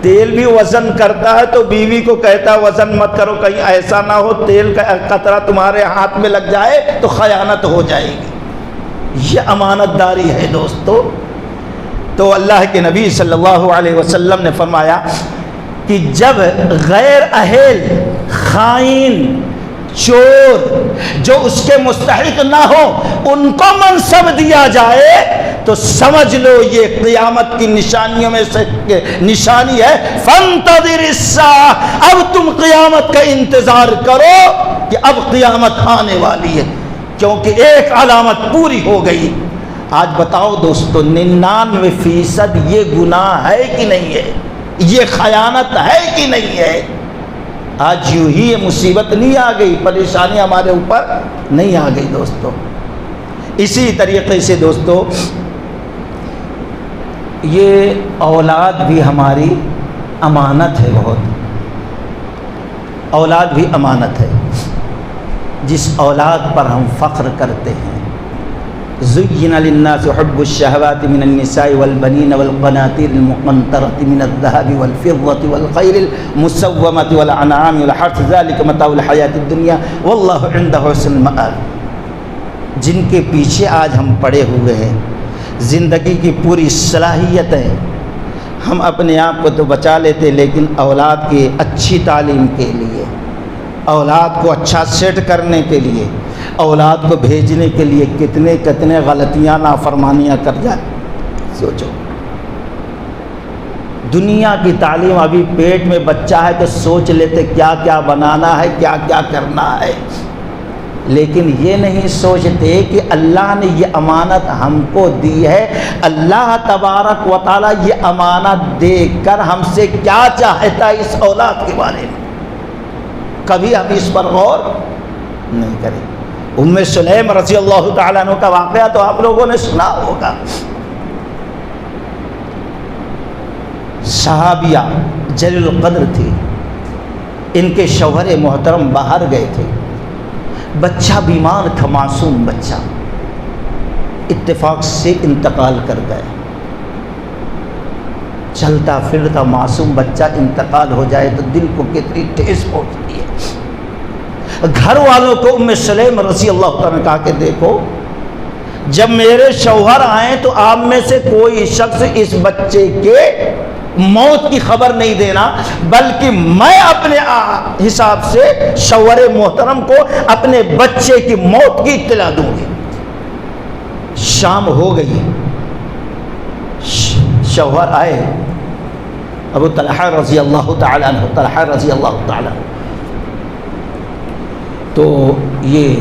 Speaker 1: تیل بھی وزن کرتا ہے تو بیوی کو کہتا ہے وزن مت کرو, کہیں ایسا نہ ہو تیل کا قطرہ تمہارے ہاتھ میں لگ جائے تو خیانت ہو جائے گی. یہ امانت داری ہے دوستو. تو اللہ کے نبی صلی اللہ علیہ وسلم نے فرمایا کہ جب غیر اہل, خائن, چور, جو اس کے مستحق نہ ہو, ان کو منصب دیا جائے تو سمجھ لو یہ قیامت کی نشانیوں میں سے نشانی ہے. فانتظر الساعہ, اب تم قیامت کا انتظار کرو کہ اب قیامت آنے والی ہے, کیونکہ ایک علامت پوری ہو گئی. آج بتاؤ دوستو 99% یہ گناہ ہے کہ نہیں ہے, یہ خیانت ہے کہ نہیں ہے؟ آج یوں ہی یہ مصیبت نہیں آ گئی, پریشانی ہمارے اوپر نہیں آ گئی دوستو. اسی طریقے سے دوستو یہ اولاد بھی ہماری امانت ہے, بہت اولاد بھی امانت ہے. جس اولاد پر ہم فخر کرتے ہیں, زُيِّنَ لِلنَّاسِ حُبُّ الشَّهَوَاتِ مِنَ النِّسَاءِ وَالْبَنِينَ وَالْقَنَاطِيرِ الْمُقَنطَرَةِ مِنَ الذَّهَبِ وَالْفِضَّةِ وَالْخَيْلِ الْمُسَوَّمَةِ وَالْأَنْعَامِ وَالْحَرْثِ ذَلِكَ مَتَاعُ الْحَيَاةِ الدُّنْيَا وَاللَّهُ عِندَهُ حُسْنُ الْمَآبِ. جن کے پیچھے آج ہم پڑے ہوئے ہیں, زندگی کی پوری صلاحیتیں, ہم اپنے آپ کو تو بچا لیتے, لیکن اولاد کی اچھی تعلیم کے لیے, اولاد کو اچھا سیٹ کرنے کے لیے, اولاد کو بھیجنے کے لیے کتنے کتنے غلطیاں, نافرمانیاں کر جائیں. سوچو, دنیا کی تعلیم, ابھی پیٹ میں بچہ ہے تو سوچ لیتے کیا کیا بنانا ہے, کیا کیا کرنا ہے, لیکن یہ نہیں سوچتے کہ اللہ نے یہ امانت ہم کو دی ہے. اللہ تبارک و تعالیٰ یہ امانت دے کر ہم سے کیا چاہتا ہے اس اولاد کے بارے میں, کبھی ہم اس پر غور نہیں کریں. ام سلیم رضی اللہ تعالیٰ عنہ کا واقعہ تو آپ لوگوں نے سنا ہوگا. صحابیہ جلیل القدر تھی, ان کے شوہر محترم باہر گئے تھے, بچہ بیمار تھا, معصوم بچہ, اتفاق سے انتقال کر گئے. چلتا پھرتا معصوم بچہ انتقال ہو جائے تو دل کو کتنی ٹھیس پہنچتی ہے. گھر والوں کو ام سلیم رضی اللہ تعالیٰ نے کہا کہ دیکھو, جب میرے شوہر آئیں تو آپ میں سے کوئی شخص اس بچے کے موت کی خبر نہیں دینا, بلکہ میں اپنے حساب سے شوہر محترم کو اپنے بچے کی موت کی اطلاع دوں گی. شام ہو گئی, شوہر آئے, ابو طلحہ رضی اللہ تعالیٰ عنہ، طلحہ رضی اللہ تعالیٰ عنہ، تو یہ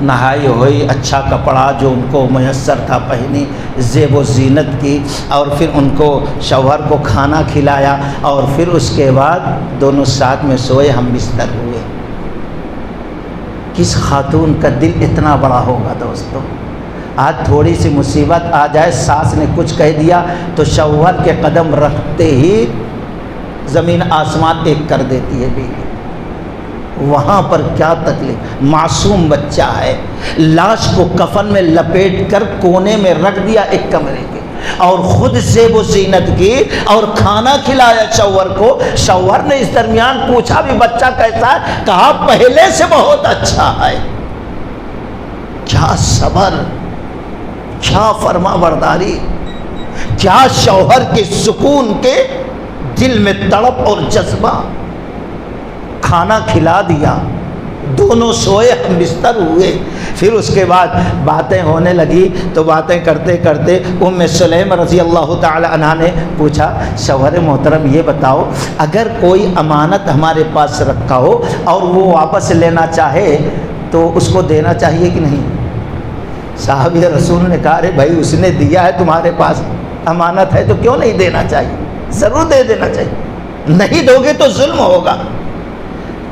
Speaker 1: نہائی ہوئی، اچھا کپڑا جو ان کو میسر تھا پہنی، زیب و زینت کی، اور پھر ان کو شوہر کو کھانا کھلایا، اور پھر اس کے بعد دونوں ساتھ میں سوئے، ہم بستر ہوئے۔ کس خاتون کا دل اتنا بڑا ہوگا دوستو؟ آج تھوڑی سی مصیبت آ جائے، ساس نے کچھ کہہ دیا تو شوہر کے قدم رکھتے ہی زمین آسمان ایک کر دیتی ہے بیوی۔ وہاں پر کیا تکلیف، معصوم بچہ ہے، لاش کو کفن میں لپیٹ کر کونے میں رکھ دیا ایک کمرے کے، اور خود زیب و زینت کی اور کھانا کھلایا شوہر کو۔ شوہر نے اس درمیان پوچھا بھی بچہ کیسا ہے؟ کہا پہلے سے بہت اچھا ہے۔ کیا صبر، کیا فرما برداری، کیا شوہر کے سکون کے دل میں تڑپ اور جذبہ۔ کھانا کھلا دیا، دونوں سوئے، ہم بستر ہوئے۔ پھر اس کے بعد باتیں ہونے لگی، تو باتیں کرتے کرتے ام سلیم رضی اللہ تعالی عنہا نے پوچھا، شوہر محترم یہ بتاؤ، اگر کوئی امانت ہمارے پاس رکھا ہو اور وہ واپس لینا چاہے تو اس کو دینا چاہیے کہ نہیں؟ صحابی رسول نے کہا، ارے بھائی اس نے دیا ہے، تمہارے پاس امانت ہے تو کیوں نہیں دینا چاہیے؟ ضرور دے دینا چاہیے، نہیں دو گے تو ظلم ہوگا۔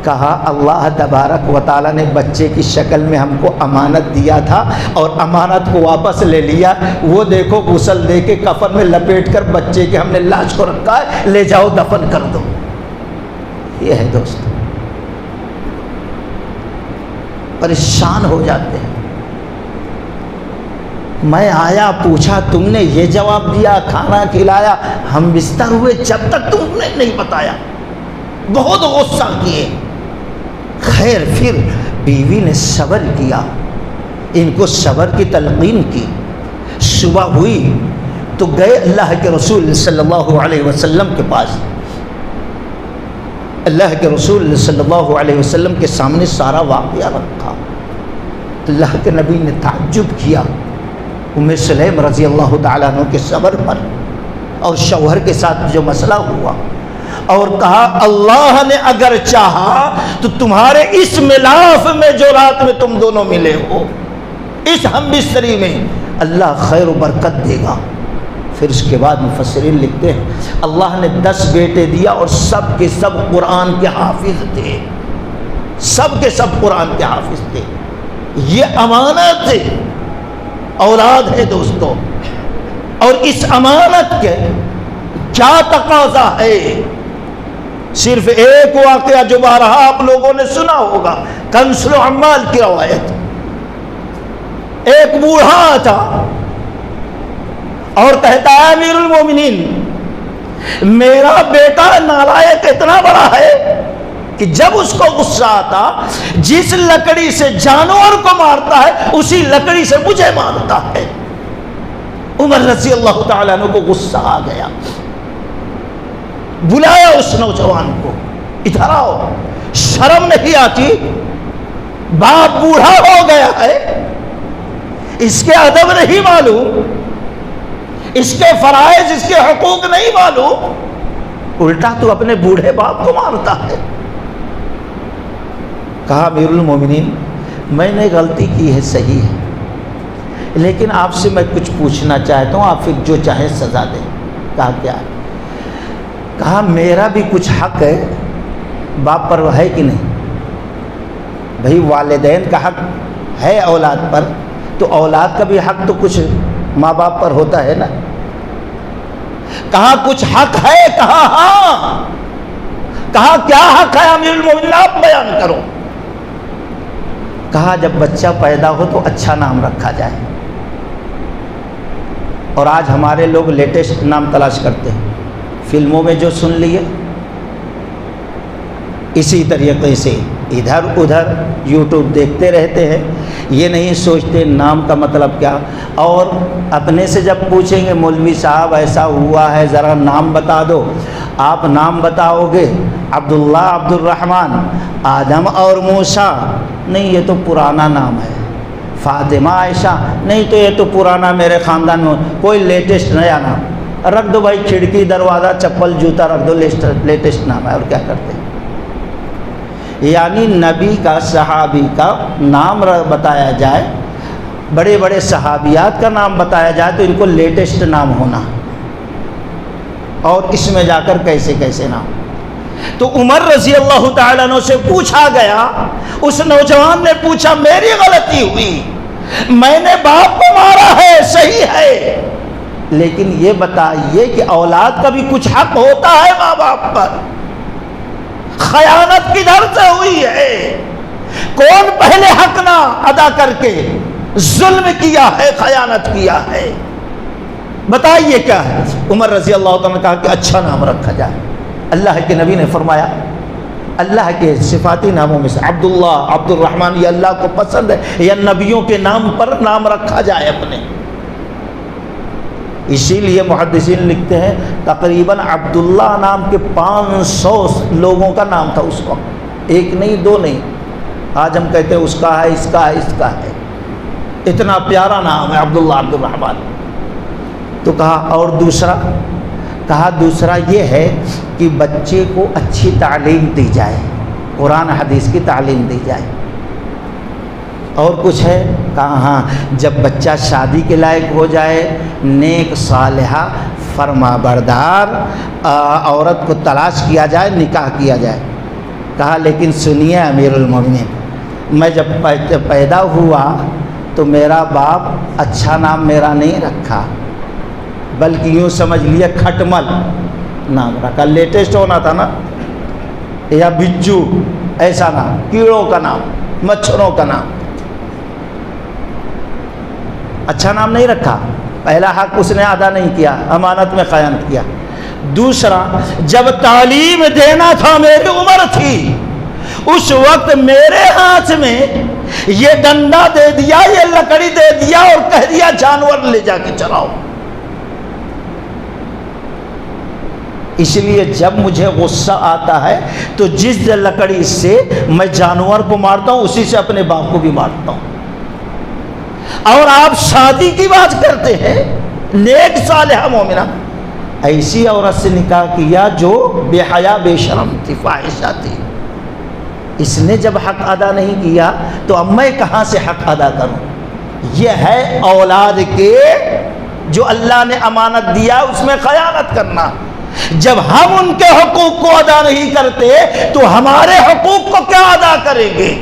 Speaker 1: کہا اللہ تبارک و تعالیٰ نے بچے کی شکل میں ہم کو امانت دیا تھا اور امانت کو واپس لے لیا، وہ دیکھو غسل دے کے کفن میں لپیٹ کر بچے کے ہم نے لاش کو رکھا ہے، لے جاؤ دفن کر دو۔ یہ ہے دوست، پریشان ہو جاتے ہیں۔ میں آیا، پوچھا، تم نے یہ جواب دیا، کھانا کھلایا، ہم بستر ہوئے، جب تک تم نے نہیں بتایا، بہت غصہ کیے۔ خیر پھر بیوی نے صبر کیا، ان کو صبر کی تلقین کی۔ صبح ہوئی تو گئے اللہ کے رسول صلی اللہ علیہ وسلم کے پاس۔ اللہ کے رسول صلی اللہ علیہ وسلم کے سامنے سارا واقعہ رکھا۔ اللہ کے نبی نے تعجب کیا ام سلیم رضی اللہ تعالیٰ عنہ کے صبر پر اور شوہر کے ساتھ جو مسئلہ ہوا، اور کہا اللہ نے اگر چاہا تو تمہارے اس ملاف میں جو رات میں تم دونوں ملے ہو، اس ہم بستری میں، اللہ خیر و برکت دے گا۔ پھر اس کے بعد مفسرین لکھتے ہیں اللہ نے 10 بیٹے دیا اور سب کے سب قرآن کے حافظ تھے، سب کے سب قرآن کے حافظ تھے۔ یہ امانت اولاد ہے دوستو، اور اس امانت کے کیا تقاضا ہے؟ صرف ایک واقعہ جو بارہا آپ لوگوں نے سنا ہوگا، کنز العمال کی روایت۔ ایک بوڑھا تھا اور کہتا ہے امیر المومنین میرا بیٹا نالائق اتنا بڑا ہے کہ جب اس کو غصہ آتا جس لکڑی سے جانور کو مارتا ہے اسی لکڑی سے مجھے مارتا ہے۔ عمر رضی اللہ تعالیٰ عنہ کو غصہ آ گیا، بلایا اس نوجوان کو، ادھر آؤ، شرم نہیں آتی؟ باپ بوڑھا ہو گیا ہے، اس کے ادب نہیں معلوم، اس کے فرائض، اس کے حقوق نہیں معلوم، الٹا تو اپنے بوڑھے باپ کو مارتا ہے۔ کہا امیر المومنین میں نے غلطی کی ہے، صحیح ہے، لیکن آپ سے میں کچھ پوچھنا چاہتا ہوں، آپ پھر جو چاہیں سزا دیں۔ کہا کیا ہے؟ کہا میرا بھی کچھ حق ہے باپ پر، ہے کہ نہیں؟ بھئی والدین کا حق ہے اولاد پر، تو اولاد کا بھی حق تو کچھ ماں باپ پر ہوتا ہے نا۔ کہا کچھ حق ہے؟ کہا ہاں۔ کہا کیا حق ہے امیر المومنین، آپ بیان کرو۔ کہا جب بچہ پیدا ہو تو اچھا نام رکھا جائے، اور آج ہمارے لوگ لیٹسٹ نام تلاش کرتے ہیں، فلموں میں جو سن لیے اسی طریقے سے ادھر ادھر یوٹیوب دیکھتے رہتے ہیں، یہ نہیں سوچتے نام کا مطلب کیا۔ اور اپنے سے جب پوچھیں گے مولوی صاحب ایسا ہوا ہے ذرا نام بتا دو، آپ نام بتاؤ گے عبداللہ، عبد الرحمن، آدم اور موسیٰ، نہیں یہ تو پرانا نام ہے، فاطمہ، عائشہ، نہیں تو یہ تو پرانا میرے خاندان میں، کوئی لیٹسٹ نیا نام۔ رکھ دو بھائی کھڑکی دروازہ چپل جوتا رکھ دو، لیٹسٹ نام ہے، اور کیا کرتے ہیں؟ یعنی نبی کا صحابی کا نام بتایا جائے، بڑے بڑے صحابیات کا نام بتایا جائے تو ان کو لیٹسٹ نام ہونا، اور اس میں جا کر کیسے کیسے نام۔ تو عمر رضی اللہ تعالیٰ عنہ سے پوچھا گیا، اس نوجوان نے پوچھا میری غلطی ہوئی، میں نے باپ کو مارا ہے، صحیح ہے، لیکن یہ بتائیے کہ اولاد کا بھی کچھ حق ہوتا ہے ماں باپ پر؟ خیانت کدھر سے ہوئی ہے؟ کون پہلے حق نہ ادا کر کے ظلم کیا ہے، خیانت کیا ہے؟ بتائیے کیا ہے؟ عمر رضی اللہ تعالیٰ نے کہا کہ اچھا نام رکھا جائے۔ اللہ کے نبی نے فرمایا اللہ کے صفاتی ناموں میں سے عبداللہ، عبد الرحمن، یہ اللہ کو پسند ہے، یا نبیوں کے نام پر نام رکھا جائے اپنے۔ اسی لیے محدثین لکھتے ہیں تقریباً عبداللہ نام کے 500 لوگوں کا نام تھا اس وقت، ایک نہیں دو نہیں۔ آج ہم کہتے ہیں اس کا ہے، اس کا ہے، اس کا ہے، اتنا پیارا نام ہے عبداللہ، عبد الرحمن۔ تو کہا اور دوسرا؟ کہا دوسرا یہ ہے کہ بچے کو اچھی تعلیم دی جائے، قرآن حدیث کی تعلیم دی جائے۔ اور کچھ ہے؟ کہا ہاں، جب بچہ شادی کے لائق ہو جائے، نیک صالحہ فرما بردار عورت کو تلاش کیا جائے، نکاح کیا جائے۔ کہا لیکن سنیے امیر المومنین، میں جب پیدا ہوا تو میرا باپ اچھا نام میرا نہیں رکھا، بلکہ یوں سمجھ لیا کھٹمل نام رکھا، لیٹسٹ ہونا تھا نا، یا بجو، ایسا نام، کیڑوں کا نام، مچھروں کا نام، اچھا نام نہیں رکھا۔ پہلا حق اس نے ادا نہیں کیا، امانت میں خیانت کیا۔ دوسرا، جب تعلیم دینا تھا میری عمر تھی، اس وقت میرے ہاتھ میں یہ ڈنڈا دے دیا، یہ لکڑی دے دیا اور کہہ دیا جانور لے جا کے چراؤ۔ اس لیے جب مجھے غصہ آتا ہے تو جس لکڑی سے میں جانور کو مارتا ہوں اسی سے اپنے باپ کو بھی مارتا ہوں۔ اور آپ شادی کی بات کرتے ہیں، نیک صالحہ مومنہ، ایسی عورت سے نکاح کیا جو بے حیا بے شرم تھی، فاحشہ تھی۔ اس نے جب حق ادا نہیں کیا تو اب میں کہاں سے حق ادا کروں؟ یہ ہے اولاد کے جو اللہ نے امانت دیا اس میں خیانت کرنا۔ جب ہم ان کے حقوق کو ادا نہیں کرتے تو ہمارے حقوق کو کیا ادا کریں گے؟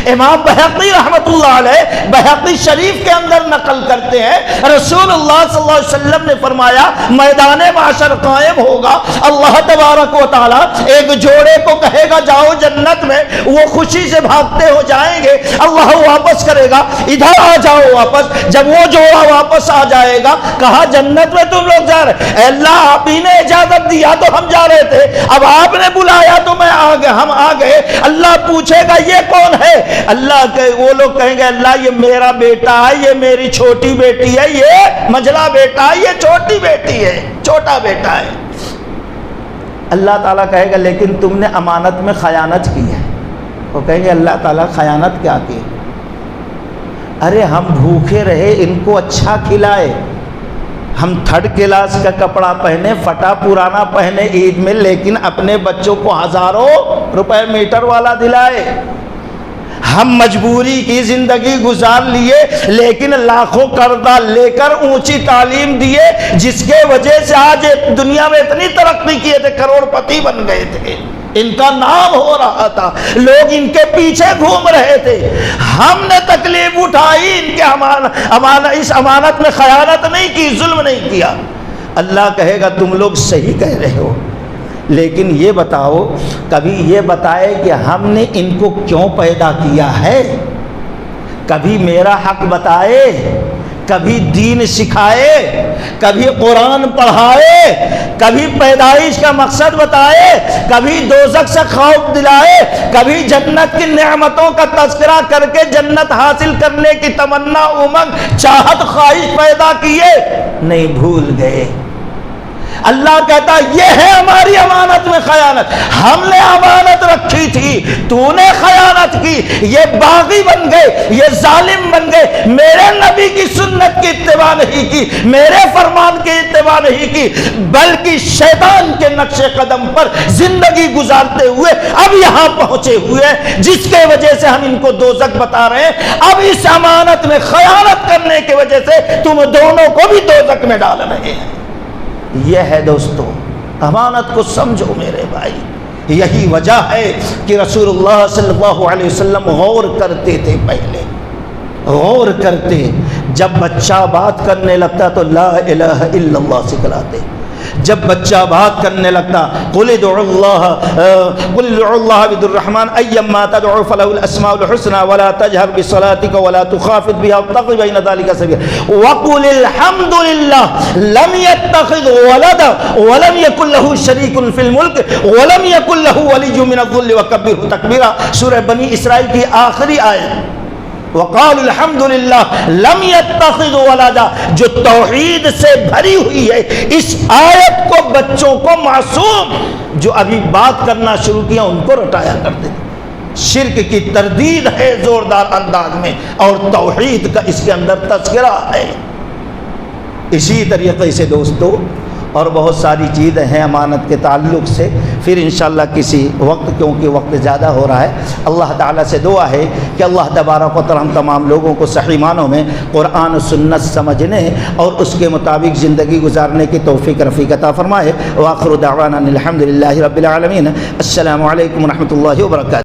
Speaker 1: امام بہقی رحمۃ اللہ علیہ بہقی شریف کے اندر نقل کرتے ہیں رسول اللہ صلی اللہ علیہ وسلم نے فرمایا میدان محشر قائم ہوگا، اللہ تبارک و تعالیٰ ایک جوڑے کو کہے گا جاؤ جنت میں، وہ خوشی سے بھاگتے ہو جائیں گے، اللہ واپس کرے گا ادھر آ جاؤ واپس۔ جب وہ جوڑا واپس آ جائے گا کہا جنت میں تم لوگ جا رہے، اے اللہ آپ ہی نے اجازت دیا تو ہم جا رہے تھے، اب آپ نے بلایا تو میں آ گئے، ہم آ گئے۔ اللہ پوچھے گا یہ کون ہے؟ اللہ کہ وہ لوگ کہیں گے اللہ یہ میرا بیٹا ہے، یہ میری چھوٹی بیٹی ہے، یہ مجلا بیٹا ہے، یہ چھوٹی بیٹی ہے، چھوٹا بیٹا ہے۔ اللہ تعالیٰ کہے گا لیکن تم نے امانت میں خیانت کی ہے۔ وہ کہیں گے اللہ تعالیٰ خیانت کیا کی؟ ارے ہم بھوکے رہے، ان کو اچھا کھلائے، ہم تھرڈ کلاس کا کپڑا پہنے، پھٹا پرانا پہنے عید میں، لیکن اپنے بچوں کو ہزاروں روپے میٹر والا دلائے۔ ہم مجبوری کی زندگی گزار لیے لیکن لاکھوں قرضہ لے کر اونچی تعلیم دیے، جس کے وجہ سے آج دنیا میں اتنی ترقی کیے تھے، کروڑ پتی بن گئے تھے، ان کا نام ہو رہا تھا، لوگ ان کے پیچھے گھوم رہے تھے۔ ہم نے تکلیف اٹھائی، ان کے اس امانت میں خیانت نہیں کی، ظلم نہیں کیا۔ اللہ کہے گا تم لوگ صحیح کہہ رہے ہو، لیکن یہ بتاؤ کبھی یہ بتائے کہ ہم نے ان کو کیوں پیدا کیا ہے؟ کبھی میرا حق بتائے، کبھی دین سکھائے، کبھی قرآن پڑھائے، کبھی پیدائش کا مقصد بتائے، کبھی دوزخ سے خوف دلائے، کبھی جنت کی نعمتوں کا تذکرہ کر کے جنت حاصل کرنے کی تمنا، امنگ، چاہت، خواہش پیدا کیے؟ نہیں، بھول گئے۔ اللہ کہتا یہ ہے ہماری امانت میں خیانت، ہم نے امانت رکھی تھی، تو نے خیانت کی، یہ باغی بن گئے، یہ ظالم بن گئے، میرے نبی کی سنت کی اتباع نہیں کی، میرے فرمان کی اتباع نہیں کی، بلکہ شیطان کے نقش قدم پر زندگی گزارتے ہوئے اب یہاں پہنچے ہوئے ہیں، جس کے وجہ سے ہم ان کو دوزخ بتا رہے ہیں۔ اب اس امانت میں خیانت کرنے کی وجہ سے تم دونوں کو بھی دوزخ میں ڈال رہے ہیں۔ یہ ہے دوستو، امانت کو سمجھو میرے بھائی۔ یہی وجہ ہے کہ رسول اللہ صلی اللہ علیہ وسلم غور کرتے تھے، پہلے غور کرتے، جب بچہ بات کرنے لگتا تو لا الہ الا اللہ سکھلاتے، جب بچہ بات کرنے لگتا قل ادعوا اللہ بد الرحمن ایما تدعوا فله الاسماء الحسنى ولا تجهر بصلاتك ولا تخافت بها وابتغ بين ذلك سبيلا وقل الحمد لله لم يتخذ ولدا ولم يكن له شريك في الملك ولم يكن له ولي من الذل وكبره تكبيرا۔ سورہ بنی اسرائیل کی آخری آیت، وقالوا الحمد للہ لم يتخذ ولدا، جو توحید سے بھری ہوئی ہے۔ اس آیت کو بچوں کو معصوم جو ابھی بات کرنا شروع کیا ان کو رٹایا کرتے تھے۔ شرک کی تردید ہے زوردار انداز میں، اور توحید کا اس کے اندر تذکرہ ہے۔ اسی طریقے سے دوستو اور بہت ساری چیزیں ہیں امانت کے تعلق سے، پھر انشاءاللہ کسی وقت، کیونکہ وقت زیادہ ہو رہا ہے۔ اللہ تعالیٰ سے دعا ہے کہ اللہ تبارک و تعالیٰ ہم تمام لوگوں کو صحیح معنوں میں قرآن و سنت سمجھنے اور اس کے مطابق زندگی گزارنے کی توفیق رفیق عطا فرمائے۔ وآخر دعوانا الحمدللہ رب العالمین۔ السلام علیکم ورحمۃ اللہ وبرکاتہ۔